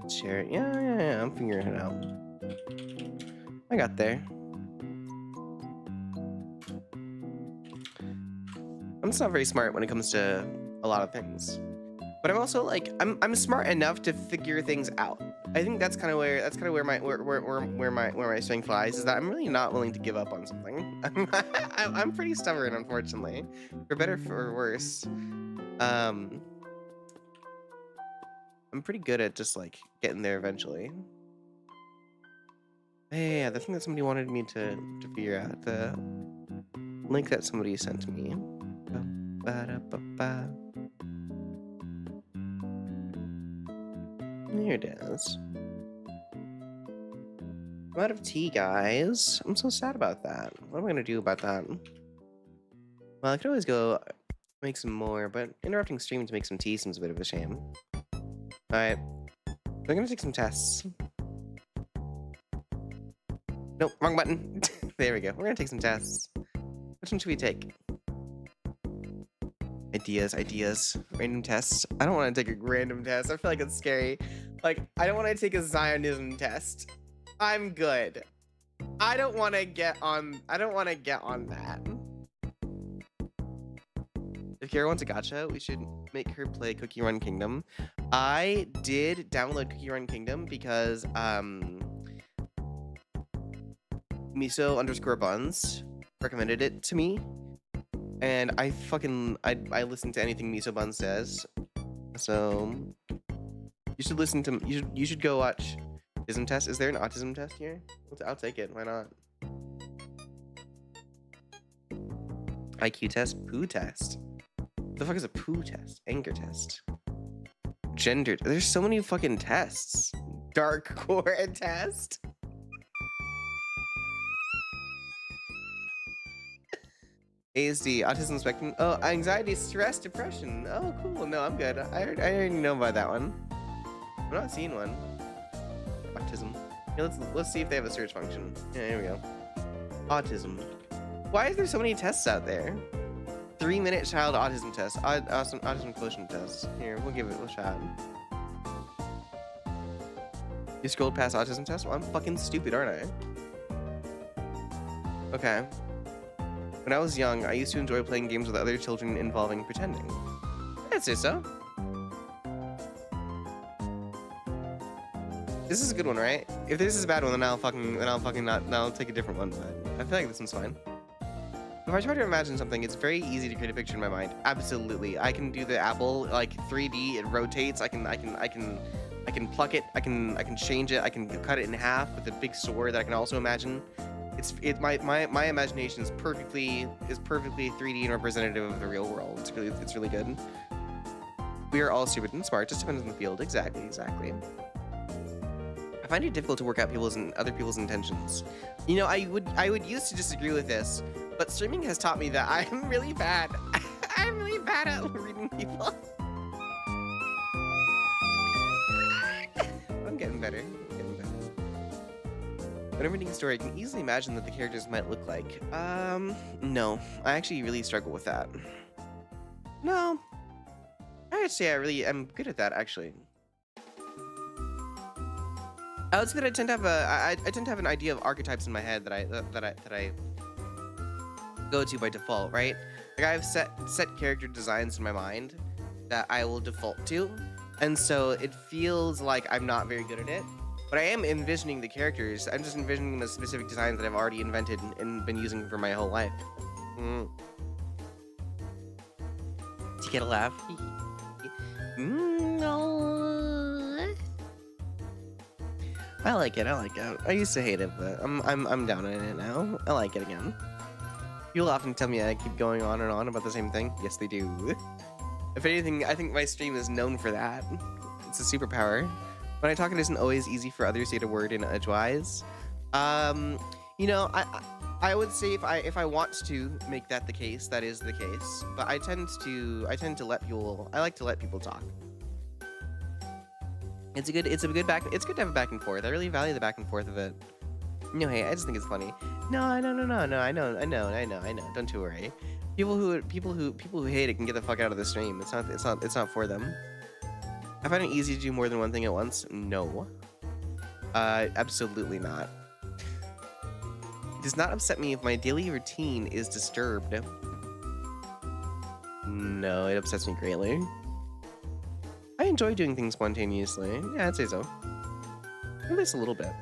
Share it. Yeah. I'm figuring it out. I got there. I'm just not very smart when it comes to a lot of things, but I'm also like I'm smart enough to figure things out. I think that's kind of where my strength lies, is that I'm really not willing to give up on something. I'm pretty stubborn, unfortunately, for better or for worse. I'm pretty good at just like getting there eventually. Hey, yeah, the thing that somebody wanted me to figure out, the link that somebody sent to me. There it is. I'm out of tea, guys. I'm so sad about that. What am I gonna do about that? Well, I could always go make some more, but interrupting stream to make some tea seems a bit of a shame. Alright. We're gonna take some tests. Nope, wrong button. There we go. We're gonna take some tests. Which one should we take? Ideas. Random tests. I don't want to take a random test. I feel like it's scary. Like, I don't want to take a Zionism test. I'm good. I don't want to get on that. If Kara wants a gacha, we should make her play Cookie Run Kingdom. I did download Cookie Run Kingdom because miso_buns recommended it to me, and I listen to anything Miso Bun says. So you should listen to you should go watch autism test. Is there an autism test here? I'll take it. Why not? IQ test, poo test. What the fuck is a poo test? Anger test. Gender. There's so many fucking tests. Dark core test. ASD, autism spectrum. Oh, anxiety, stress, depression. Oh, cool. No, I'm good. I already know about that one. I'm not seeing one. Autism. Yeah, let's see if they have a search function. Yeah, here we go. Autism. Why is there so many tests out there? 3-minute child autism test. Autism quotient test. Here, we'll give it a shot. You scrolled past autism test? Well, I'm fucking stupid, aren't I? Okay. When I was young, I used to enjoy playing games with other children involving pretending. I'd say so. This is a good one, right? If this is a bad one, then I'll fucking not. Then I'll take a different one. But I feel like this one's fine. If I try to imagine something, it's very easy to create a picture in my mind. Absolutely, I can do the apple like 3D. It rotates. I can pluck it. I can change it. I can cut it in half with a big sword that I can also imagine. My imagination is perfectly 3D and representative of the real world. It's really good. We are all stupid and smart. Just depends on the field. Exactly. I find it difficult to work out other people's intentions. You know, I would used to disagree with this, but streaming has taught me that I'm really bad. I'm really bad at reading people. I'm getting better. When I'm reading a story, I can easily imagine what the characters might look like. No. I actually really struggle with that. No. I would say I really am good at that, actually. I would say that I tend to have an idea of archetypes in my head that I go to by default, right? Like I have set character designs in my mind that I will default to, and so it feels like I'm not very good at it. But I am envisioning the characters. I'm just envisioning the specific designs that I've already invented and been using for my whole life. To get a laugh. No. I like it. I used to hate it, but I'm down in it now. I like it again. People often tell me I keep going on and on about the same thing. Yes, they do. If anything, I think my stream is known for that. It's a superpower. When I talk, it isn't always easy for others to get a word in edgewise. You know, I would say if I want to make that the case, that is the case. But I tend to let people. I like to let people talk. It's good to have a back and forth. I really value the back and forth of it. No, hey, I just think it's funny. No, I know. Don't you worry. People who hate it can get the fuck out of the stream. It's not for them. I find it easy to do more than one thing at once. No. Absolutely not. It does not upset me if my daily routine is disturbed. No, it upsets me greatly. I enjoy doing things spontaneously. Yeah, I'd say so. At least a little bit.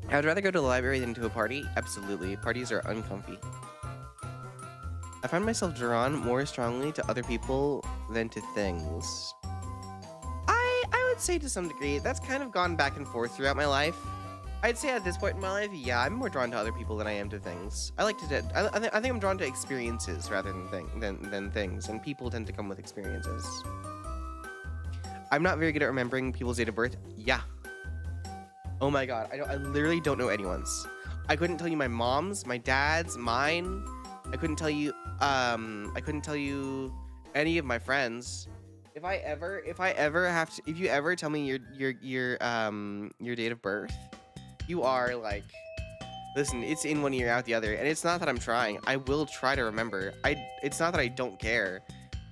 I would rather go to the library than to a party. Absolutely. Parties are uncomfy. I find myself drawn more strongly to other people than to things. I would say to some degree, that's kind of gone back and forth throughout my life. I'd say at this point in my life, yeah, I'm more drawn to other people than I am to things. I think I'm drawn to experiences rather than things, and people tend to come with experiences. I'm not very good at remembering people's date of birth. Yeah. Oh my god, I literally don't know anyone's. I couldn't tell you my mom's, my dad's, mine. I couldn't tell you any of my friends. If you ever tell me your date of birth, you are like, listen, it's in one ear out the other, and it's not that I'm trying. I will try to remember. It's not that I don't care.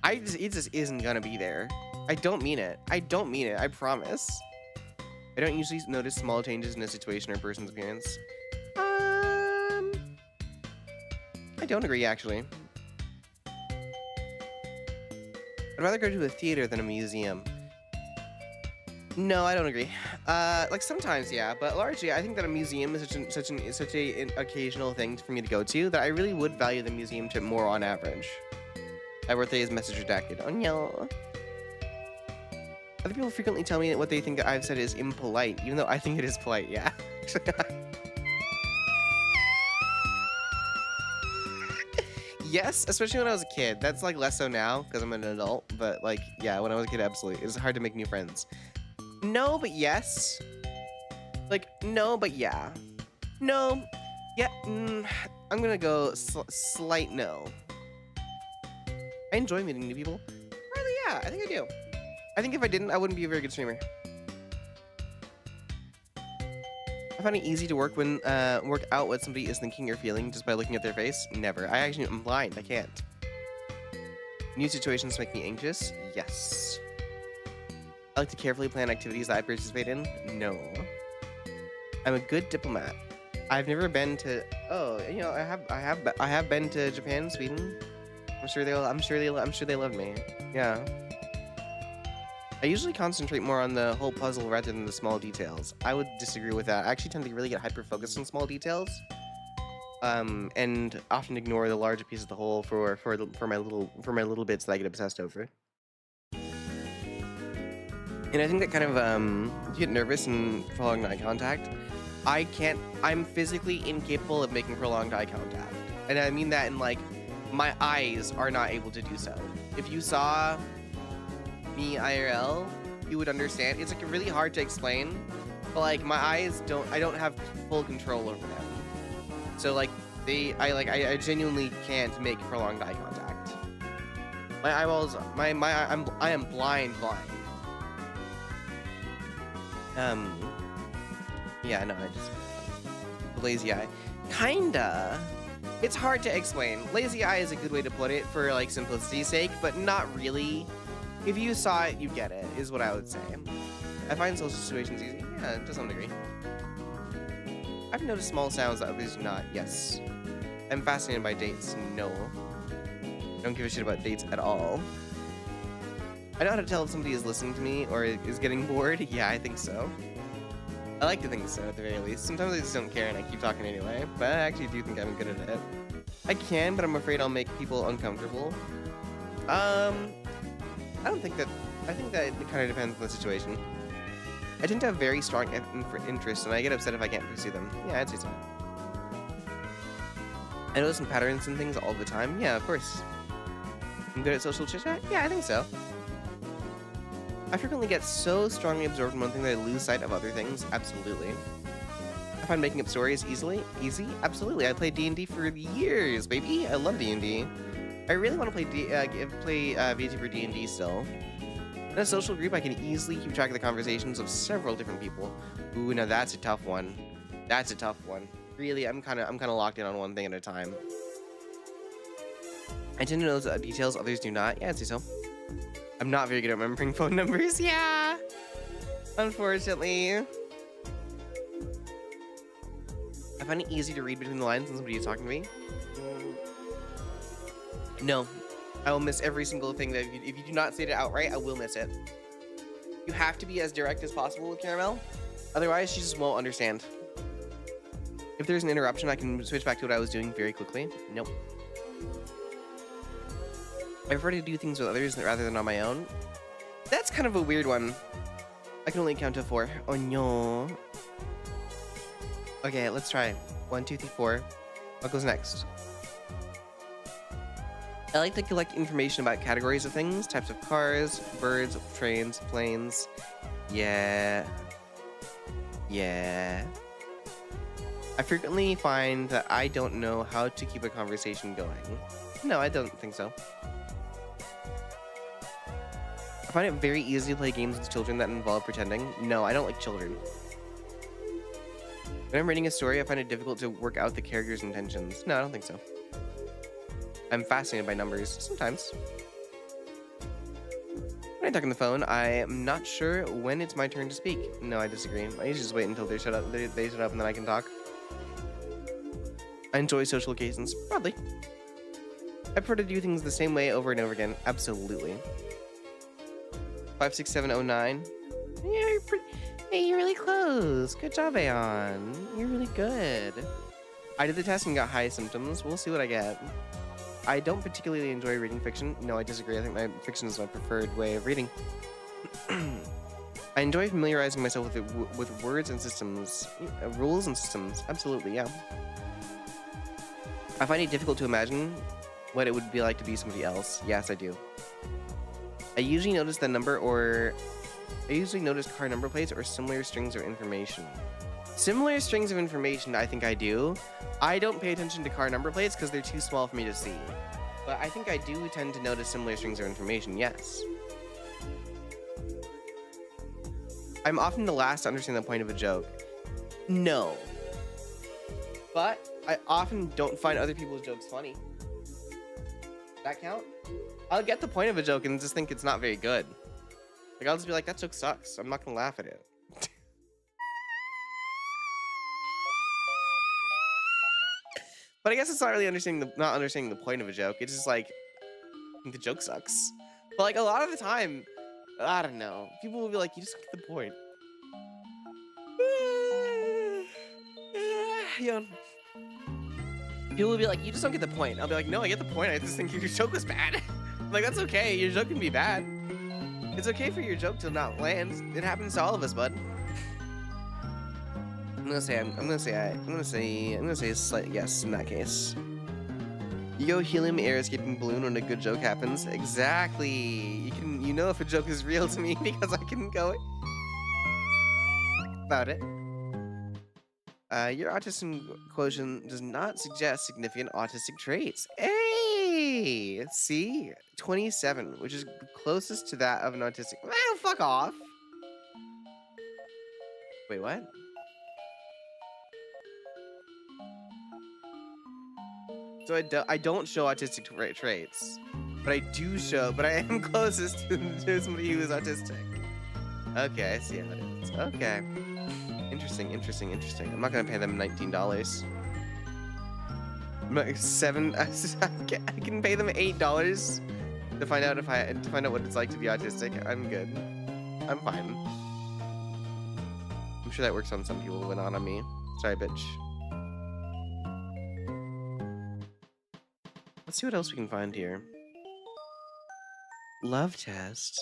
It just isn't gonna be there. I don't mean it. I promise. I don't usually notice small changes in a situation or person's appearance. I don't agree, actually. I'd rather go to a theater than a museum. No, I don't agree. Like sometimes, yeah, but largely, I think that a museum is such an occasional thing for me to go to that I really would value the museum trip more on average. My birthday is message redacted. Oh no. Other people frequently tell me that what they think that I've said is impolite, even though I think it is polite. Yeah. Yes, especially when I was a kid. That's like less so now because I'm an adult. But like, yeah, when I was a kid, absolutely, it was hard to make new friends. No, but yes. Like, no, but yeah. No, yeah. I'm gonna go slight no. I enjoy meeting new people. Really, yeah, I think I do. I think if I didn't, I wouldn't be a very good streamer. I find it easy to work out what somebody is thinking or feeling just by looking at their face. Never. I'm blind. I can't. New situations make me anxious. Yes. I like to carefully plan activities that I participate in. No. I'm a good diplomat. I've never been to. Oh, you know, I have been to Japan and Sweden. I'm sure they love me. Yeah. I usually concentrate more on the whole puzzle rather than the small details. I would disagree with that. I actually tend to really get hyper-focused on small details, and often ignore the larger piece of the whole for my little bits that I get obsessed over. And I think that kind of you get nervous and prolonged eye contact. I'm physically incapable of making prolonged eye contact, and I mean that in like my eyes are not able to do so. If you saw me IRL, you would understand. It's like really hard to explain, but like my eyes I don't have full control over them. So like I genuinely can't make prolonged eye contact. My eyeballs, I am blind. Yeah, no, I just lazy eye. Kinda. It's hard to explain. Lazy eye is a good way to put it for like simplicity's sake, but not really. If you saw it, you get it, is what I would say. I find social situations easy. Yeah, to some degree. I've noticed small sounds that others do not. Yes. I'm fascinated by dates. No. I don't give a shit about dates at all. I know how to tell if somebody is listening to me or is getting bored. Yeah, I think so. I like to think so, at the very least. Sometimes I just don't care and I keep talking anyway, but I actually do think I'm good at it. I can, but I'm afraid I'll make people uncomfortable. I don't think that... I think that it kind of depends on the situation. I tend to have very strong interests, and I get upset if I can't pursue them. Yeah, I'd say so. I notice some patterns and things all the time. Yeah, of course. I'm good at social chit-chat? Yeah, I think so. I frequently get so strongly absorbed in one thing that I lose sight of other things. Absolutely. I find making up stories easy? Absolutely. I played D&D for years, baby. I love D&D. I really want to play vtuber D&D still. In a social group, I can easily keep track of the conversations of several different people. Ooh, now that's a tough one. That's a tough one. Really, I'm kind of locked in on one thing at a time. I tend to know those details others do not. Yeah, I'd say so. I'm not very good at remembering phone numbers. Yeah. Unfortunately. I find it easy to read between the lines when somebody is talking to me. No. I will miss every single thing that if you do not say it outright, I will miss it. You have to be as direct as possible with Caramel. Otherwise, she just won't understand. If there's an interruption, I can switch back to what I was doing very quickly. Nope. I prefer to do things with others rather than on my own. That's kind of a weird one. I can only count to 4. Oh no. Okay, let's try. 1, 2, 3, 4. What goes next? I like to collect information about categories of things, types of cars, birds, trains, planes. Yeah. Yeah. I frequently find that I don't know how to keep a conversation going. No, I don't think so. I find it very easy to play games with children that involve pretending. No, I don't like children. When I'm reading a story, I find it difficult to work out the character's intentions. No, I don't think so. I'm fascinated by numbers, sometimes. When I talk on the phone, I am not sure when it's my turn to speak. No, I disagree. I usually just wait until they shut up, and then I can talk. I enjoy social occasions, broadly. I prefer to do things the same way over and over again. Absolutely. 56709. Yeah, you're pretty. Hey, you're really close. Good job, Aeon. You're really good. I did the test and got high symptoms. We'll see what I get. I don't particularly enjoy reading fiction. No, I disagree. I think my fiction is my preferred way of reading. I enjoy familiarizing myself with words and systems, rules and systems. Absolutely, yeah. I find it difficult to imagine what it would be like to be somebody else. Yes, I do. I usually notice car number plates or similar strings of information. Similar strings of information, I think I do. I don't pay attention to car number plates because they're too small for me to see. But I think I do tend to notice similar strings of information, yes. I'm often the last to understand the point of a joke. No. But I often don't find other people's jokes funny. Does that count? I'll get the point of a joke and just think it's not very good. Like, I'll just be like, that joke sucks. I'm not gonna laugh at it. But I guess it's not really not understanding the point of a joke. It's just like, the joke sucks. But like a lot of the time, I don't know. People will be like, you just don't get the point. Yeah. People will be like, you just don't get the point. I'll be like, no, I get the point. I just think your joke was bad. Like, that's okay. Your joke can be bad. It's okay for your joke to not land. It happens to all of us, bud. I'm gonna say a slight yes in that case. You go helium air escaping balloon when a good joke happens. Exactly. You know if a joke is real to me because I can go about it. Your autism quotient does not suggest significant autistic traits. Hey, see, 27, which is closest to that of an autistic. Oh, fuck off. Wait, what? So I don't show autistic traits, but I am closest to somebody who is autistic. Okay, I see how it is. Okay. Interesting. I'm not gonna pay them $19. I'm not I can pay them $8 to find out what it's like to be autistic. I'm good. I'm fine. I'm sure that works on some people, but not on me. Sorry, bitch. Let's see what else we can find here. Love test.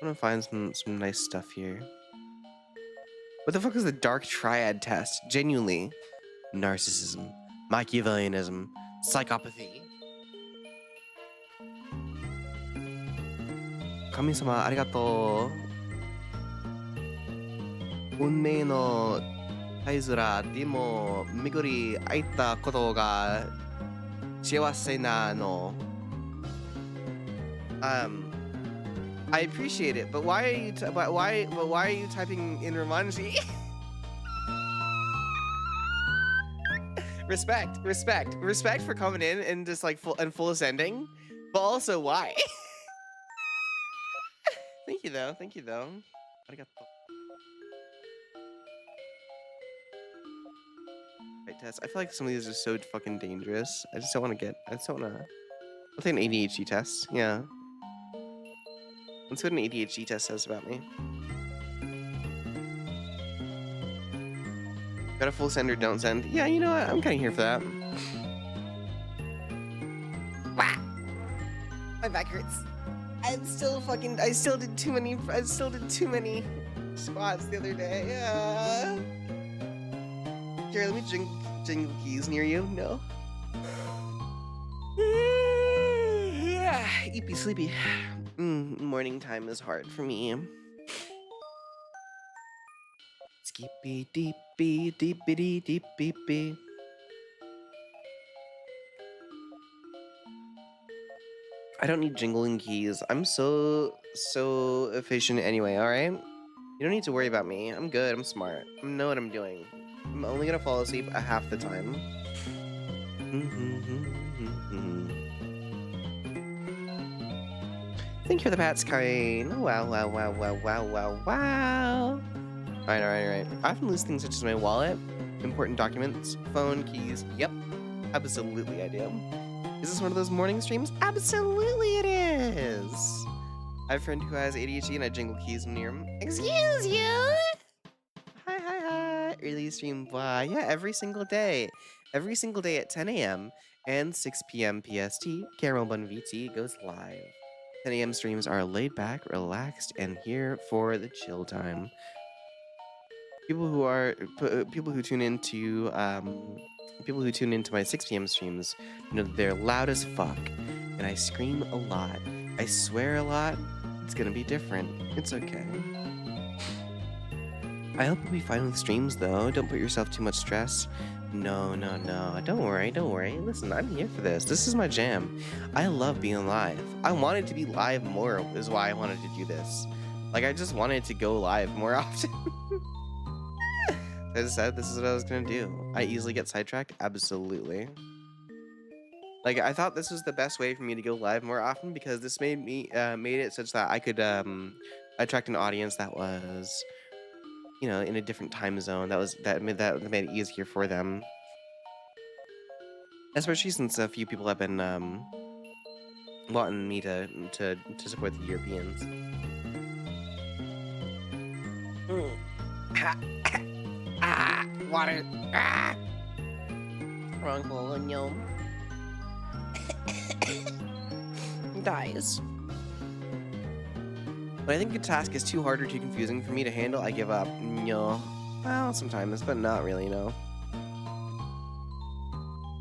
I'm gonna find some nice stuff here. What the fuck is the dark triad test? Genuinely. Narcissism, Machiavellianism, psychopathy. Kami-sama, arigato. 運命の大空でも巡り会ったことが幸せなの。I appreciate it, but why are you typing in Romanji? Respect for coming in and just like full ascending, but also why? Thank you though. Arigato. Right, test. I feel like some of these are so fucking dangerous. I just don't want to. I'll take an ADHD test. Yeah. Let's see what an ADHD test says about me. Got a full send or don't send? Yeah, you know what? I'm kind of here for that. Wah! My back hurts. I still did too many squats the other day. Here, let me jingle keys near you. No. Eepy sleepy. Morning time is hard for me. Skippy deepy deepity deep beepy. I don't need jingling keys. I'm so efficient anyway, alright? You don't need to worry about me. I'm good, I'm smart. I know what I'm doing. I'm only gonna fall asleep a half the time. Thank you for the pats, kind. Wow. Alright. I often lose things such as my wallet, important documents, phone, keys. Yep, absolutely I do. Is this one of those morning streams? Absolutely it is! I have a friend who has ADHD and I jingle keys near him. Excuse you! Hi. Early stream, blah. Yeah, every single day. Every single day at 10 a.m. and 6 p.m. PST, Caramel Bun VT goes live. 10 a.m. streams are laid back, relaxed, and here for the chill time. People who tune into my 6 p.m. streams, you know, they're loud as fuck, and I scream a lot. I swear a lot. It's gonna be different. It's okay. I hope you'll be fine with streams, though. Don't put yourself too much stress. No. Don't worry. Listen, I'm here for this. This is my jam. I love being live. I wanted to be live more, is why I wanted to do this. Like, I just wanted to go live more often. As I said, this is what I was gonna do. I easily get sidetracked? Absolutely. Like, I thought this was the best way for me to go live more often because this made it such that I could attract an audience that was, you know, in a different time zone. That made it easier for them. Especially since a few people have been wanting me to support the Europeans. Water. Wrong hole and yum. Dies. When I think a task is too hard or too confusing for me to handle, I give up. No. Well, sometimes, but not really, no.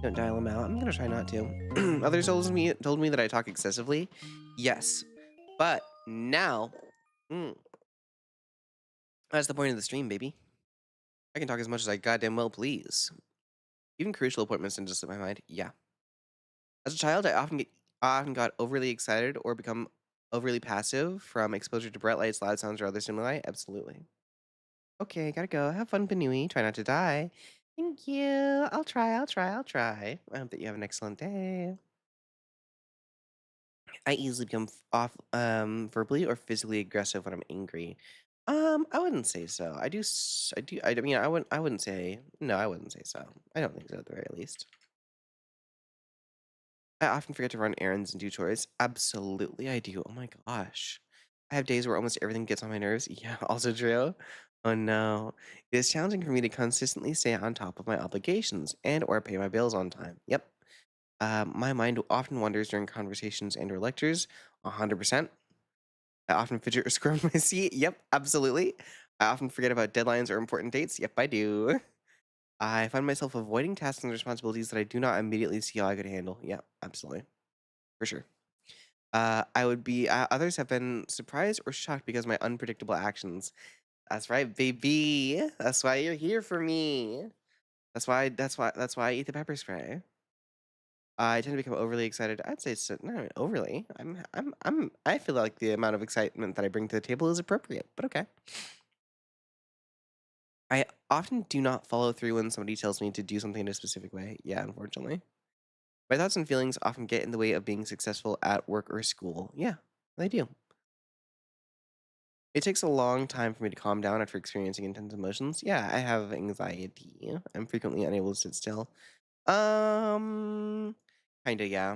Don't dial them out. I'm gonna try not to. Others told me that I talk excessively. Yes. But now, that's the point of the stream, baby. I can talk as much as I goddamn well please. Even crucial appointments didn't just slip my mind. Yeah. As a child, I often got overly excited or become overly passive from exposure to bright lights, loud sounds, or other stimuli. Absolutely. Okay, gotta go. Have fun, Banui. Try not to die. Thank you. I'll try. I hope that you have an excellent day. I easily become verbally or physically aggressive when I'm angry. I wouldn't say so. I mean, I wouldn't say, no, I wouldn't say so. I don't think so at the very least. I often forget to run errands and do chores. Absolutely, I do. Oh my gosh. I have days where almost everything gets on my nerves. Yeah, also true. Oh no. It is challenging for me to consistently stay on top of my obligations and or pay my bills on time. Yep. My mind often wanders during conversations and or lectures. 100%. I often fidget or squirm in my seat. Yep, absolutely. I often forget about deadlines or important dates. Yep, I do. I find myself avoiding tasks and responsibilities that I do not immediately see how I could handle. Yeah, absolutely. For sure. Others have been surprised or shocked because of my unpredictable actions. That's right, baby. That's why you're here for me. That's why I eat the pepper spray. I tend to become overly excited. I'd say it's not overly. I feel like the amount of excitement that I bring to the table is appropriate, but okay. I often do not follow through when somebody tells me to do something in a specific way. Yeah, unfortunately. My thoughts and feelings often get in the way of being successful at work or school. Yeah, they do. It takes a long time for me to calm down after experiencing intense emotions. Yeah, I have anxiety. I'm frequently unable to sit still. Um, Kinda, yeah.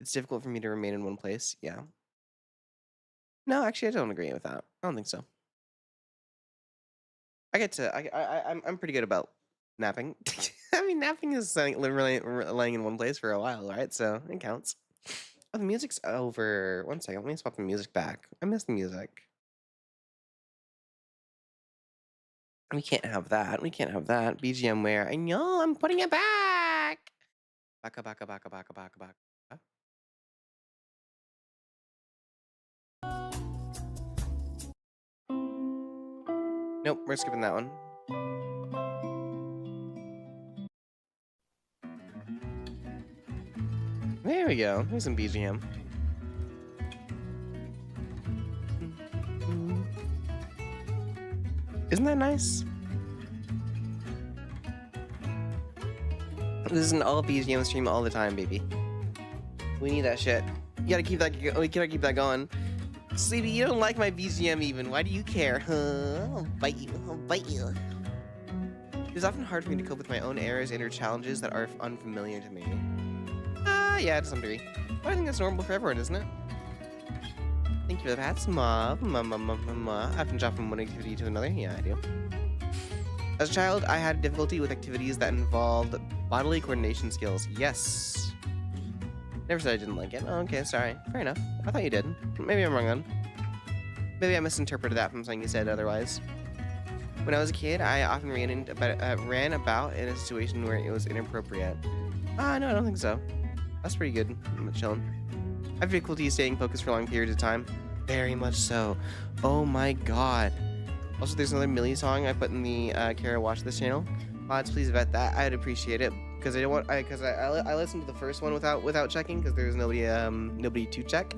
It's difficult for me to remain in one place. Yeah. No, actually, I don't agree with that. I don't think so. I get to. I'm pretty good about napping. I mean, napping is literally laying in one place for a while, right? So it counts. Oh, the music's over. One second, let me swap the music back. I miss the music. We can't have that. We can't have that. BGM where? I know. I'm putting it back. Baka baka baka baka baka baka. Nope, we're skipping that one. There we go. There's some BGM. Isn't that nice? This is an all BGM stream all the time, baby. We need that shit. You gotta keep that. We gotta keep that going. Sleepy, you don't like my BGM even. Why do you care? Huh? I'll bite you. I'll bite you. It is often hard for me to cope with my own errors and or challenges that are unfamiliar to me. Yeah, to some degree. But I think that's normal for everyone, isn't it? Thank you for the pats, Ma. I often jump from one activity to another. Yeah, I do. As a child, I had difficulty with activities that involved bodily coordination skills. Yes. Never said I didn't like it. Oh, okay, sorry. Fair enough. I thought you did. Maybe I'm wrong then. Maybe I misinterpreted that from something you said otherwise. When I was a kid, I often ran about in a situation where it was inappropriate. No, I don't think so. That's pretty good. I'm chilling. I have difficulty staying focused for long periods of time. Very much so. Oh my god. Also, there's another Millie song I put in the Kara Watch This channel. Mods, please vet that. I'd appreciate it because I don't want. I listened to the first one without checking because there's nobody to check.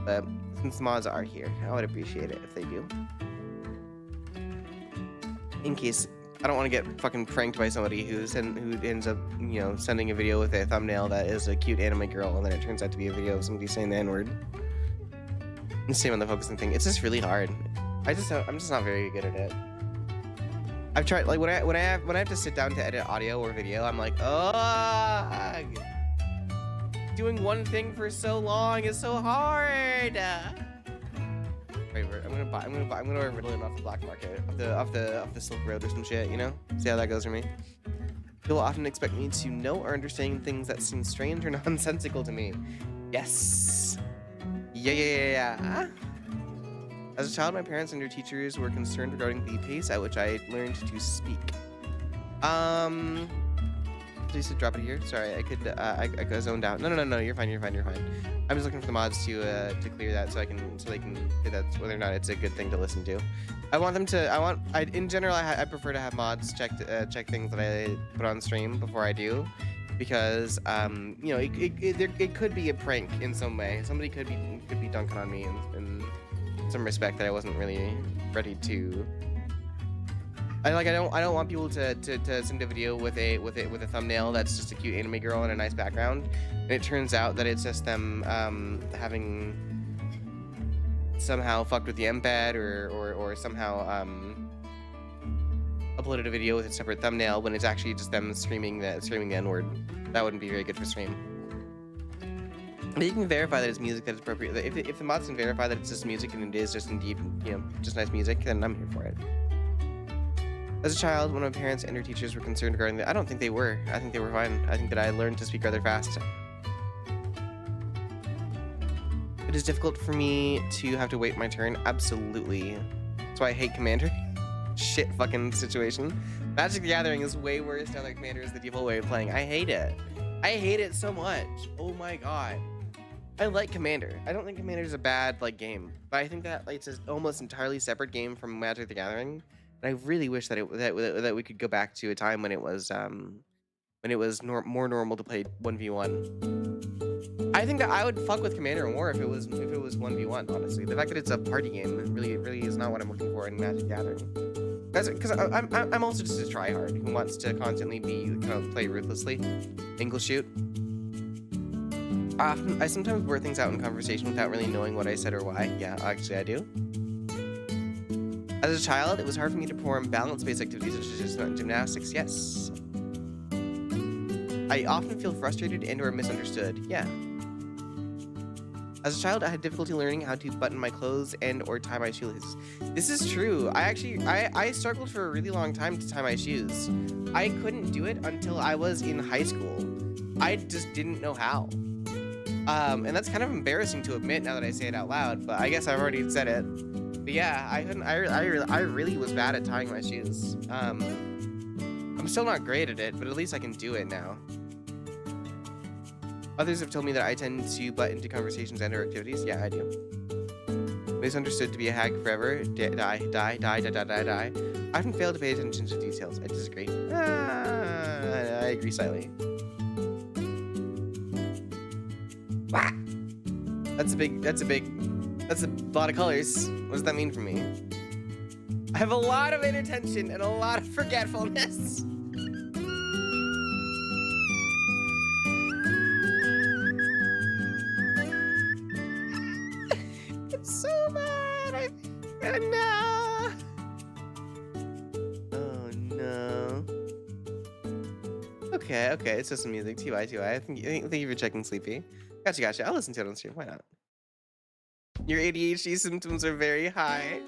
But since the mods are here, I would appreciate it if they do. In case I don't want to get fucking pranked by somebody who ends up sending a video with a thumbnail that is a cute anime girl and then it turns out to be a video of somebody saying the N-word. Same on the focusing thing. It's just really hard. I'm just not very good at it. I've tried like when I have to sit down to edit audio or video, I'm like, oh. doing one thing for so long is so hard. Wait, I'm gonna riddle it off the black market, off the Silk Road or some shit, you know? See how that goes for me. People often expect me to know or understand things that seem strange or nonsensical to me. Yes. Yeah. As a child, my parents and their teachers were concerned regarding the pace at which I learned to speak. Please drop it here. Sorry, I got zoned out. No, you're fine. I'm just looking for the mods to clear that so they can say that's whether or not it's a good thing to listen to. I want them to. In general, I prefer to have mods check things that I put on stream before I do, because you know it could be a prank in some way. Somebody could be dunking on me in some respect that I wasn't really ready to. I don't want people to send a video with a thumbnail that's just a cute anime girl and a nice background, and it turns out that it's just them having somehow fucked with the embed or somehow uploaded a video with a separate thumbnail when it's actually just them screaming the N-word. That wouldn't be very good for stream. But you can verify that it's music that is appropriate. If the mods can verify that it's just music and it is just indeed, you know, just nice music, then I'm here for it. As a child, one of my parents and her teachers were concerned regarding that. I don't think they were. I think they were fine. I think that I learned to speak rather fast. It is difficult for me to have to wait my turn. Absolutely. That's why I hate Commander. Shit fucking situation. Magic the Gathering is way worse now that Commander is the default way of playing. I hate it. I hate it so much. Oh my god. I like Commander. I don't think Commander is a bad game, but I think that it's an almost entirely separate game from Magic the Gathering. And I really wish that that we could go back to a time when it was more normal to play 1v1. I think that I would fuck with Commander more if it was 1v1. Honestly, the fact that it's a party game really is not what I'm looking for in Magic the Gathering. Because I'm also just a tryhard who wants to constantly play ruthlessly, angle shoot. I sometimes blur things out in conversation without really knowing what I said or why. Yeah, actually I do. As a child, it was hard for me to perform balance-based activities such as gymnastics. Yes. I often feel frustrated and or misunderstood. Yeah. As a child, I had difficulty learning how to button my clothes and or tie my shoelaces. This is true. I struggled for a really long time to tie my shoes. I couldn't do it until I was in high school. I just didn't know how. And that's kind of embarrassing to admit now that I say it out loud, but I guess I've already said it. But yeah, I really was bad at tying my shoes. I'm still not great at it, but at least I can do it now. Others have told me that I tend to butt into conversations and or activities. Yeah, I do. Misunderstood to be a hag forever. Die. I often fail to pay attention to details. I disagree. I agree slightly. That's a lot of colors. What does that mean for me? I have a lot of inattention and a lot of forgetfulness. It's so bad. No. Oh no. Okay. It's just some music. TY. Thank you for checking, Sleepy. Gotcha. I'll listen to it on stream. Why not? Your ADHD symptoms are very high.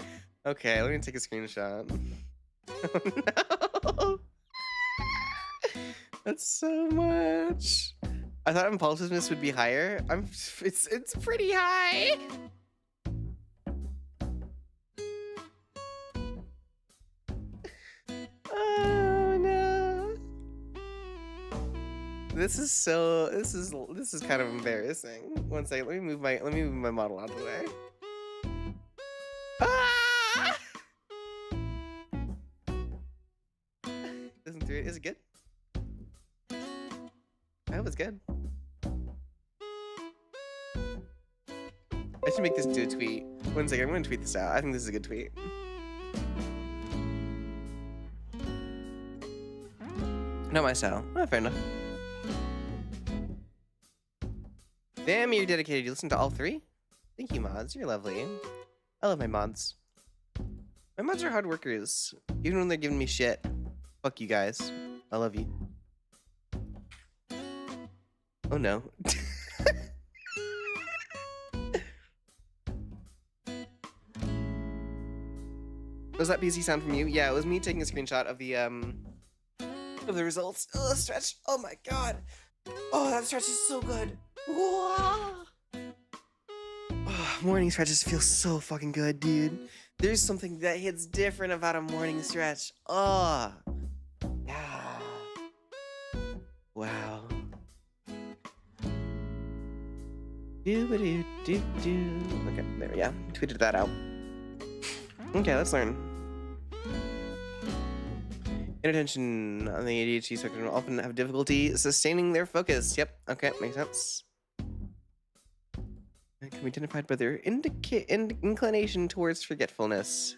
Okay, let me take a screenshot. Oh no! That's so much. I thought impulsiveness would be higher. It's pretty high. Oh no! This is kind of embarrassing. One second, let me move my model out of the way. Ah! Listen to it. Is it good? I hope it's good. I should make this into a tweet. One second, I'm gonna tweet this out. I think this is a good tweet. Not my style. Oh, fair enough. Damn, you're dedicated. You listen to all three? Thank you, mods. You're lovely. I love my mods. My mods are hard workers, even when they're giving me shit. Fuck you guys. I love you. Oh no. Was that PC sound from you? Yeah, it was me taking a screenshot of the results. Oh, the stretch. Oh my god. Oh, that stretch is so good. Whoa. Oh, morning stretches feel so fucking good, dude. There's something that hits different about a morning stretch. Oh. Yeah. Wow. Do. Okay, there we go. Tweeted that out. Okay, let's learn. Inattention on the ADHD spectrum often have difficulty sustaining their focus. Yep. Okay, makes sense. It can be identified by their inclination towards forgetfulness.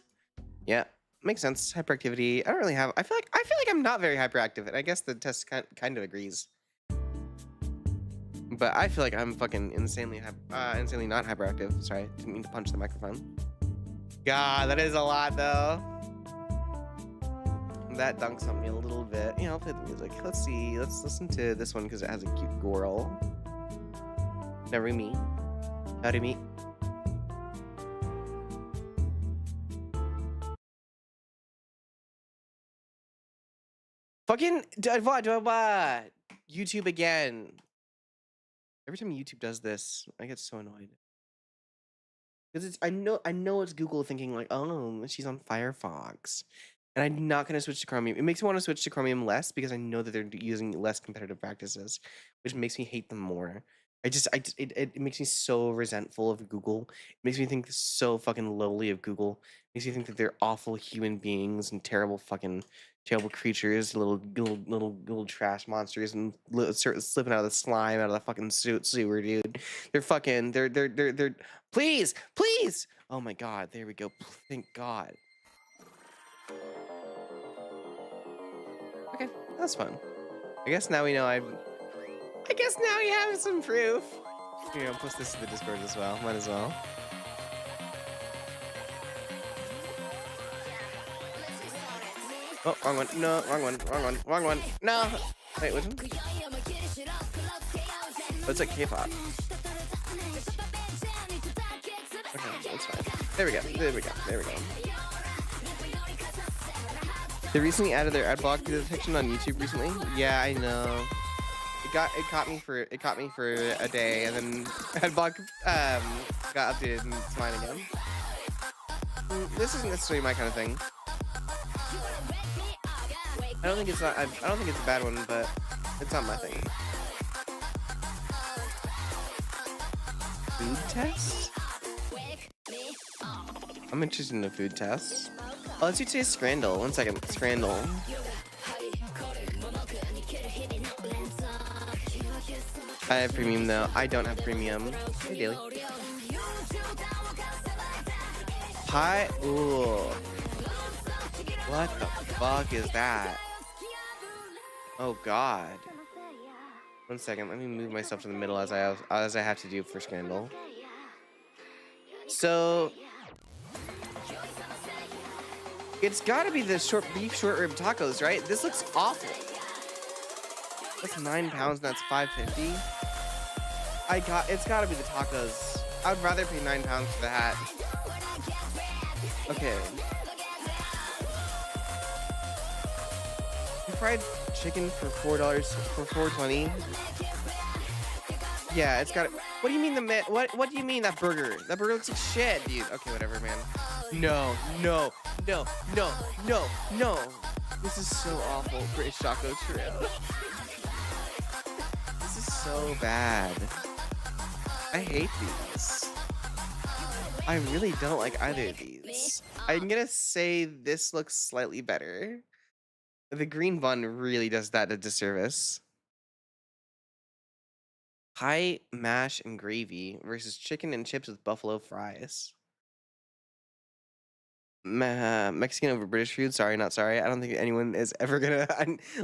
Yeah, makes sense. Hyperactivity. I don't really have. I feel like I'm not very hyperactive, and I guess the test kind of agrees. But I feel like I'm fucking insanely not hyperactive. Sorry, didn't mean to punch the microphone. God, that is a lot though. That dunks on me a little bit. Yeah, I'll play the music. Let's see. Let's listen to this one because it has a cute girl. Narumi. Narumi. Fucking what? YouTube again. Every time YouTube does this, I get so annoyed. Because I know it's Google thinking like, oh, she's on Firefox. And I'm not going to switch to Chromium. It makes me want to switch to Chromium less because I know that they're using less competitive practices, which makes me hate them more. It makes me so resentful of Google. It makes me think so fucking lowly of Google. It makes me think that they're awful human beings and terrible creatures, little trash monsters, and slipping out of the slime, out of the fucking sewer, dude. They're please. Oh my god, there we go. Thank God. Okay, that's fun. I guess now we know I guess now we have some proof. You know, post this to the Discord as well. Might as well. Oh, wrong one. No, wrong one. No. Wait, which one? Oh, it's like K-pop. Okay, that's fine. There we go. They recently added their ad block detection on YouTube recently. Yeah, I know. It caught me for a day, and then ad block got updated and it's fine again. This isn't necessarily my kind of thing. I don't think it's a bad one, but it's not my thing. Food test? I'm interested in a food test. Oh, let's do today's Scrandle. 1 second. Scrandle. I have premium though. I don't have premium. Hey, Daily. Hi. Ooh. What the fuck is that? Oh God. 1 second. Let me move myself to the middle as I have to do for Scrandle. So it's gotta be the beef short rib tacos, right? This looks awful. That's 9 pounds and that's $5.50. It's gotta be the tacos. I'd rather pay 9 pounds for the hat. Okay. Fried chicken for $4 for $4.20. Yeah, it's got. What do you mean what do you mean that burger? That burger looks like shit, dude. Okay, whatever, man. No. This is so awful. British Choco Trio. This is so bad. I hate these. I really don't like either of these. I'm gonna say this looks slightly better. The green bun really does that a disservice. Pie, mash, and gravy versus chicken and chips with buffalo fries. Mexican over British food. Sorry, not sorry. I don't think anyone is ever gonna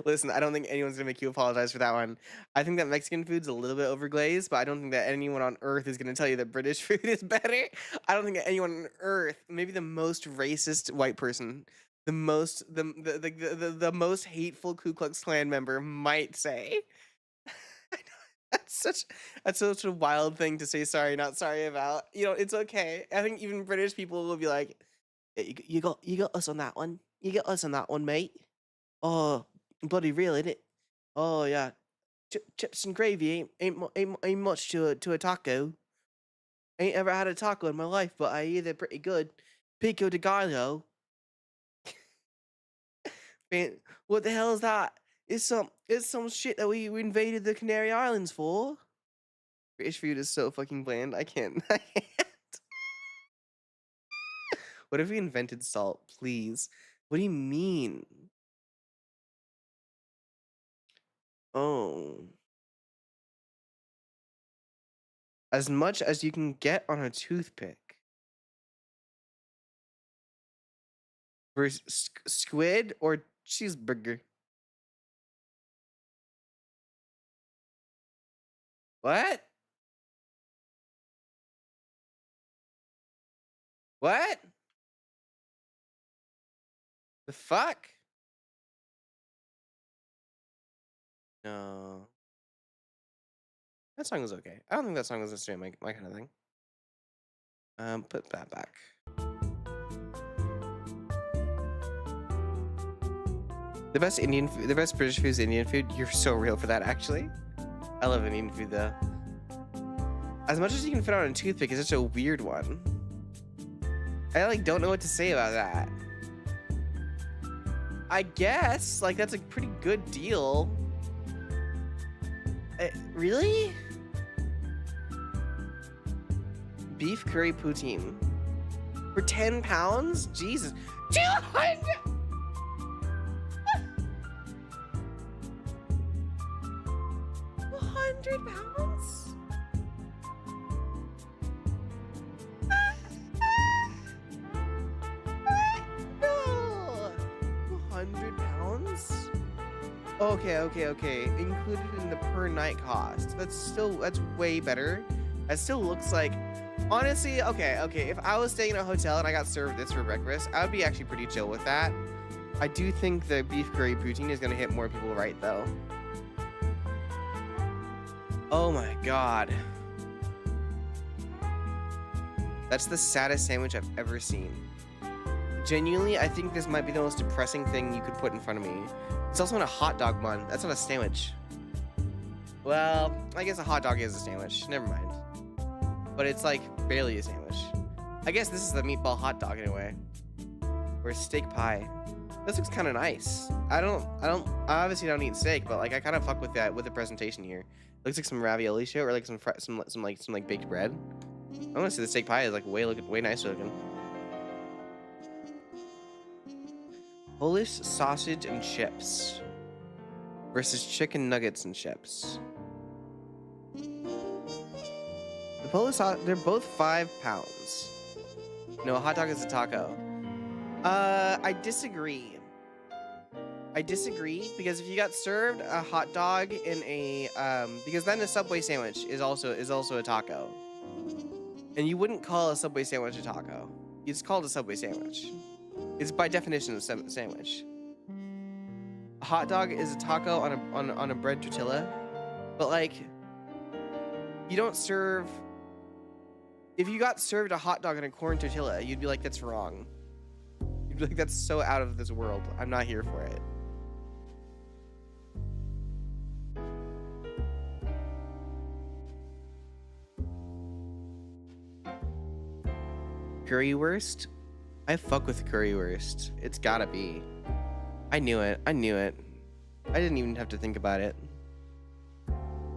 listen. I don't think anyone's gonna make you apologize for that one. I think that Mexican food's a little bit overglazed, but I don't think that anyone on earth is gonna tell you that British food is better. I don't think that anyone on earth, maybe the most racist white person, the most hateful Ku Klux Klan member might say. That's such a wild thing to say sorry, not sorry about. You know, it's okay. I think even British people will be like, You got us on that one. You got us on that one, mate. Oh, bloody real, ain't it? Oh yeah, chips and gravy ain't much to a taco. Ain't ever had a taco in my life, but I hear they're pretty good. Pico de gallo. Man, what the hell is that? It's some shit that we invaded the Canary Islands for. British food is so fucking bland. I can't. I can't. What if we invented salt, please? What do you mean? Oh, as much as you can get on a toothpick. Versus squid or cheeseburger. What? What? The fuck? No. That song was okay. I don't think that song was necessarily my kind of thing. Put that back. The best Indian food, the best British food is Indian food. You're so real for that, actually. I love Indian food though. As much as you can fit on a toothpick is such a weird one. I like don't know what to say about that. I guess like that's a pretty good deal. Really? Beef curry poutine for 10 pounds? Jesus. 200. 100 pounds? No. 200 pounds? Okay. Included in the per night cost. That's way better. That still looks like, honestly, okay. If I was staying in a hotel and I got served this for breakfast, I would be actually pretty chill with that. I do think the beef curry poutine is gonna hit more people right though. Oh my god. That's the saddest sandwich I've ever seen. Genuinely, I think this might be the most depressing thing you could put in front of me. It's also in a hot dog bun. That's not a sandwich. Well, I guess a hot dog is a sandwich. Never mind. But it's like barely a sandwich. I guess this is the meatball hot dog in a way. Or a steak pie. This looks kind of nice. I obviously don't eat steak, but like I kind of fuck with that with the presentation here. It looks like some ravioli shit or like some baked bread. I want to see the steak pie is like way nicer looking. Polish sausage and chips versus chicken nuggets and chips. The Polish they're both 5 pounds. No, a hot dog is a taco. I disagree. Because if you got served a hot dog in a because then a Subway sandwich is also a taco. And you wouldn't call a Subway sandwich a taco. It's called a Subway sandwich. It's by definition a sandwich. A hot dog is a taco on a bread tortilla, but like you don't serve. If you got served a hot dog on a corn tortilla, you'd be like, that's wrong. You'd be like, that's so out of this world. I'm not here for it. Currywurst? I fuck with currywurst. It's gotta be. I knew it. I didn't even have to think about it.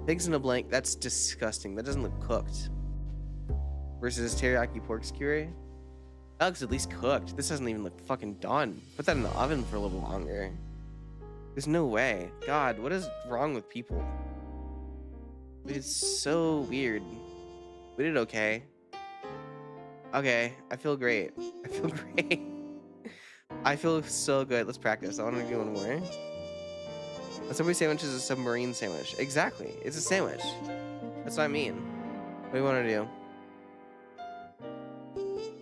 Pigs in a blank, that's disgusting. That doesn't look cooked. Versus teriyaki pork skewer. That looks at least cooked. This doesn't even look fucking done. Put that in the oven for a little longer. There's no way. God, what is wrong with people? It's so weird. We did okay. Okay, I feel great. I feel so good. Let's practice. I want to do one more. A Subway sandwich is a submarine sandwich. Exactly. It's a sandwich. That's what I mean. What do you want to do?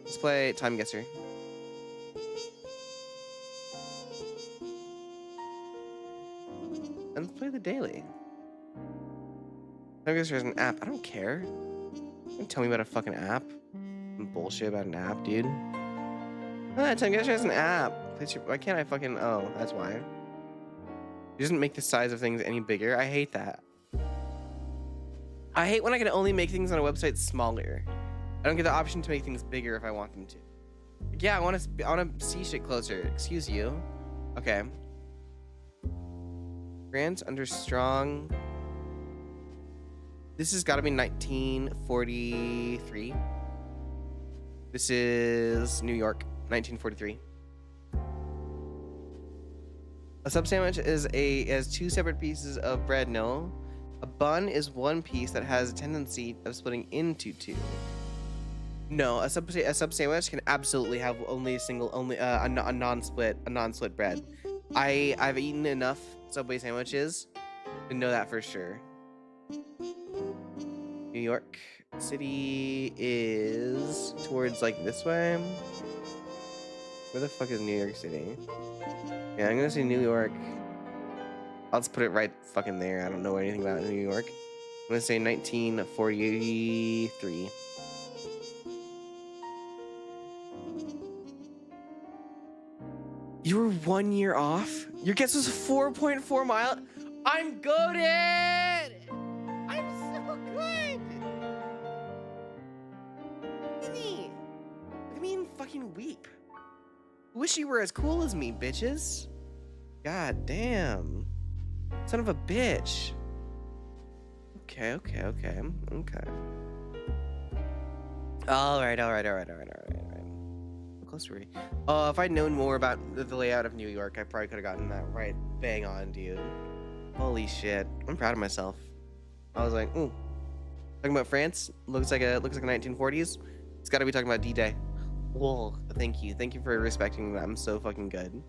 Let's play Time Guesser. And let's play the daily. Time Guesser is an app. I don't care. Don't tell me about a fucking app. Some bullshit about an app, dude. Ah, Time Gesture has an app. Why can't I fucking... Oh, that's why. It doesn't make the size of things any bigger. I hate that. I hate when I can only make things on a website smaller. I don't get the option to make things bigger if I want them to. Yeah, I want to see shit closer. Excuse you. Okay. Grant under strong. This has got to be 1943. This is New York, 1943. A sub sandwich is has two separate pieces of bread. No, a bun is one piece that has a tendency of splitting into two. No, a sub sandwich can absolutely have only a non-split bread. I've eaten enough Subway sandwiches to know that for sure. New York City is towards like this way. Where the fuck is New York City? Yeah, I'm gonna say New York. I'll just put it right fucking there. I don't know anything about New York. I'm gonna say 1943. You were 1 year off? Your guess was 4.4 miles? I'm goated! I'm so good! Look at me. Look at me and fucking weep. Wish you were as cool as me, bitches. God damn. Son of a bitch. Okay. Alright. How close were we? Oh, if I'd known more about the layout of New York, I probably could have gotten that right bang on, dude. Holy shit. I'm proud of myself. I was like, ooh. Talking about France? Looks like a 1940s. It's gotta be talking about D-Day. Whoa, thank you. Thank you for respecting that. I'm so fucking good.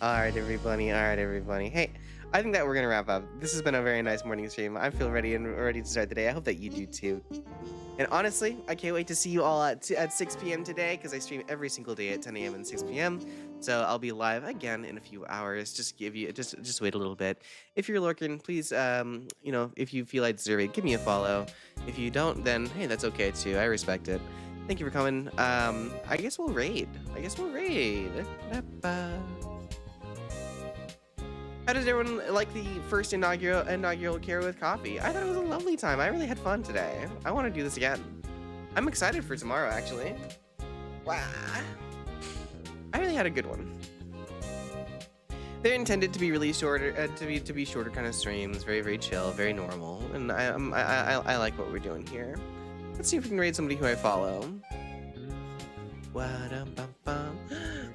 Alright, everybody. Hey, I think that we're gonna wrap up. This has been a very nice morning stream. I feel ready to start the day. I hope that you do too. And honestly, I can't wait to see you all at 6 p.m. today, because I stream every single day at 10 a.m. and 6 p.m. So I'll be live again in a few hours. Just wait a little bit. If you're lurking, please, if you feel I deserve it, give me a follow. If you don't, then hey, that's okay too. I respect it. Thank you for coming. I guess we'll raid. How does everyone like the first inaugural Care with Coffee? I thought it was a lovely time. I really had fun today. I want to do this again. I'm excited for tomorrow, actually. Wow. I really had a good one. They're intended to be really shorter, to be shorter kind of streams, very, very chill, very normal, and I like what we're doing here. Let's see if we can raid somebody who I follow.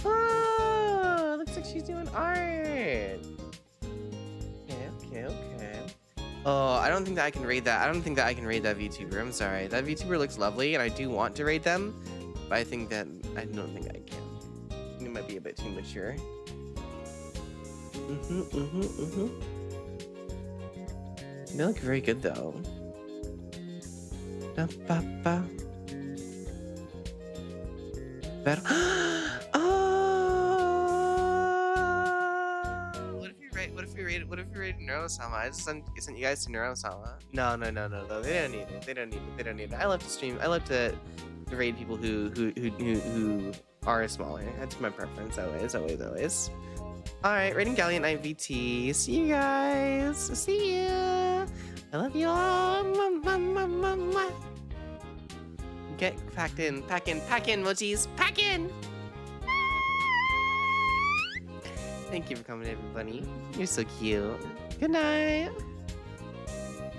Oh, looks like she's doing art. Okay. Oh, I don't think that I can raid that. I don't think that I can raid that VTuber. I'm sorry. That VTuber looks lovely, and I do want to raid them, but I don't think I can. It might be a bit too mature. They look very good though. Battle. What if we rated Neurosama? I just sent you guys to Neurosama. No. They don't need it. I love to stream. I love to raid people who are smaller. That's my preference. Always. All right, rating Galleon Night VT. See you guys. See you. I love you all. Get packed in. Pack in, mochis. Pack in. Thank you for coming, everybody. You're so cute. Good night.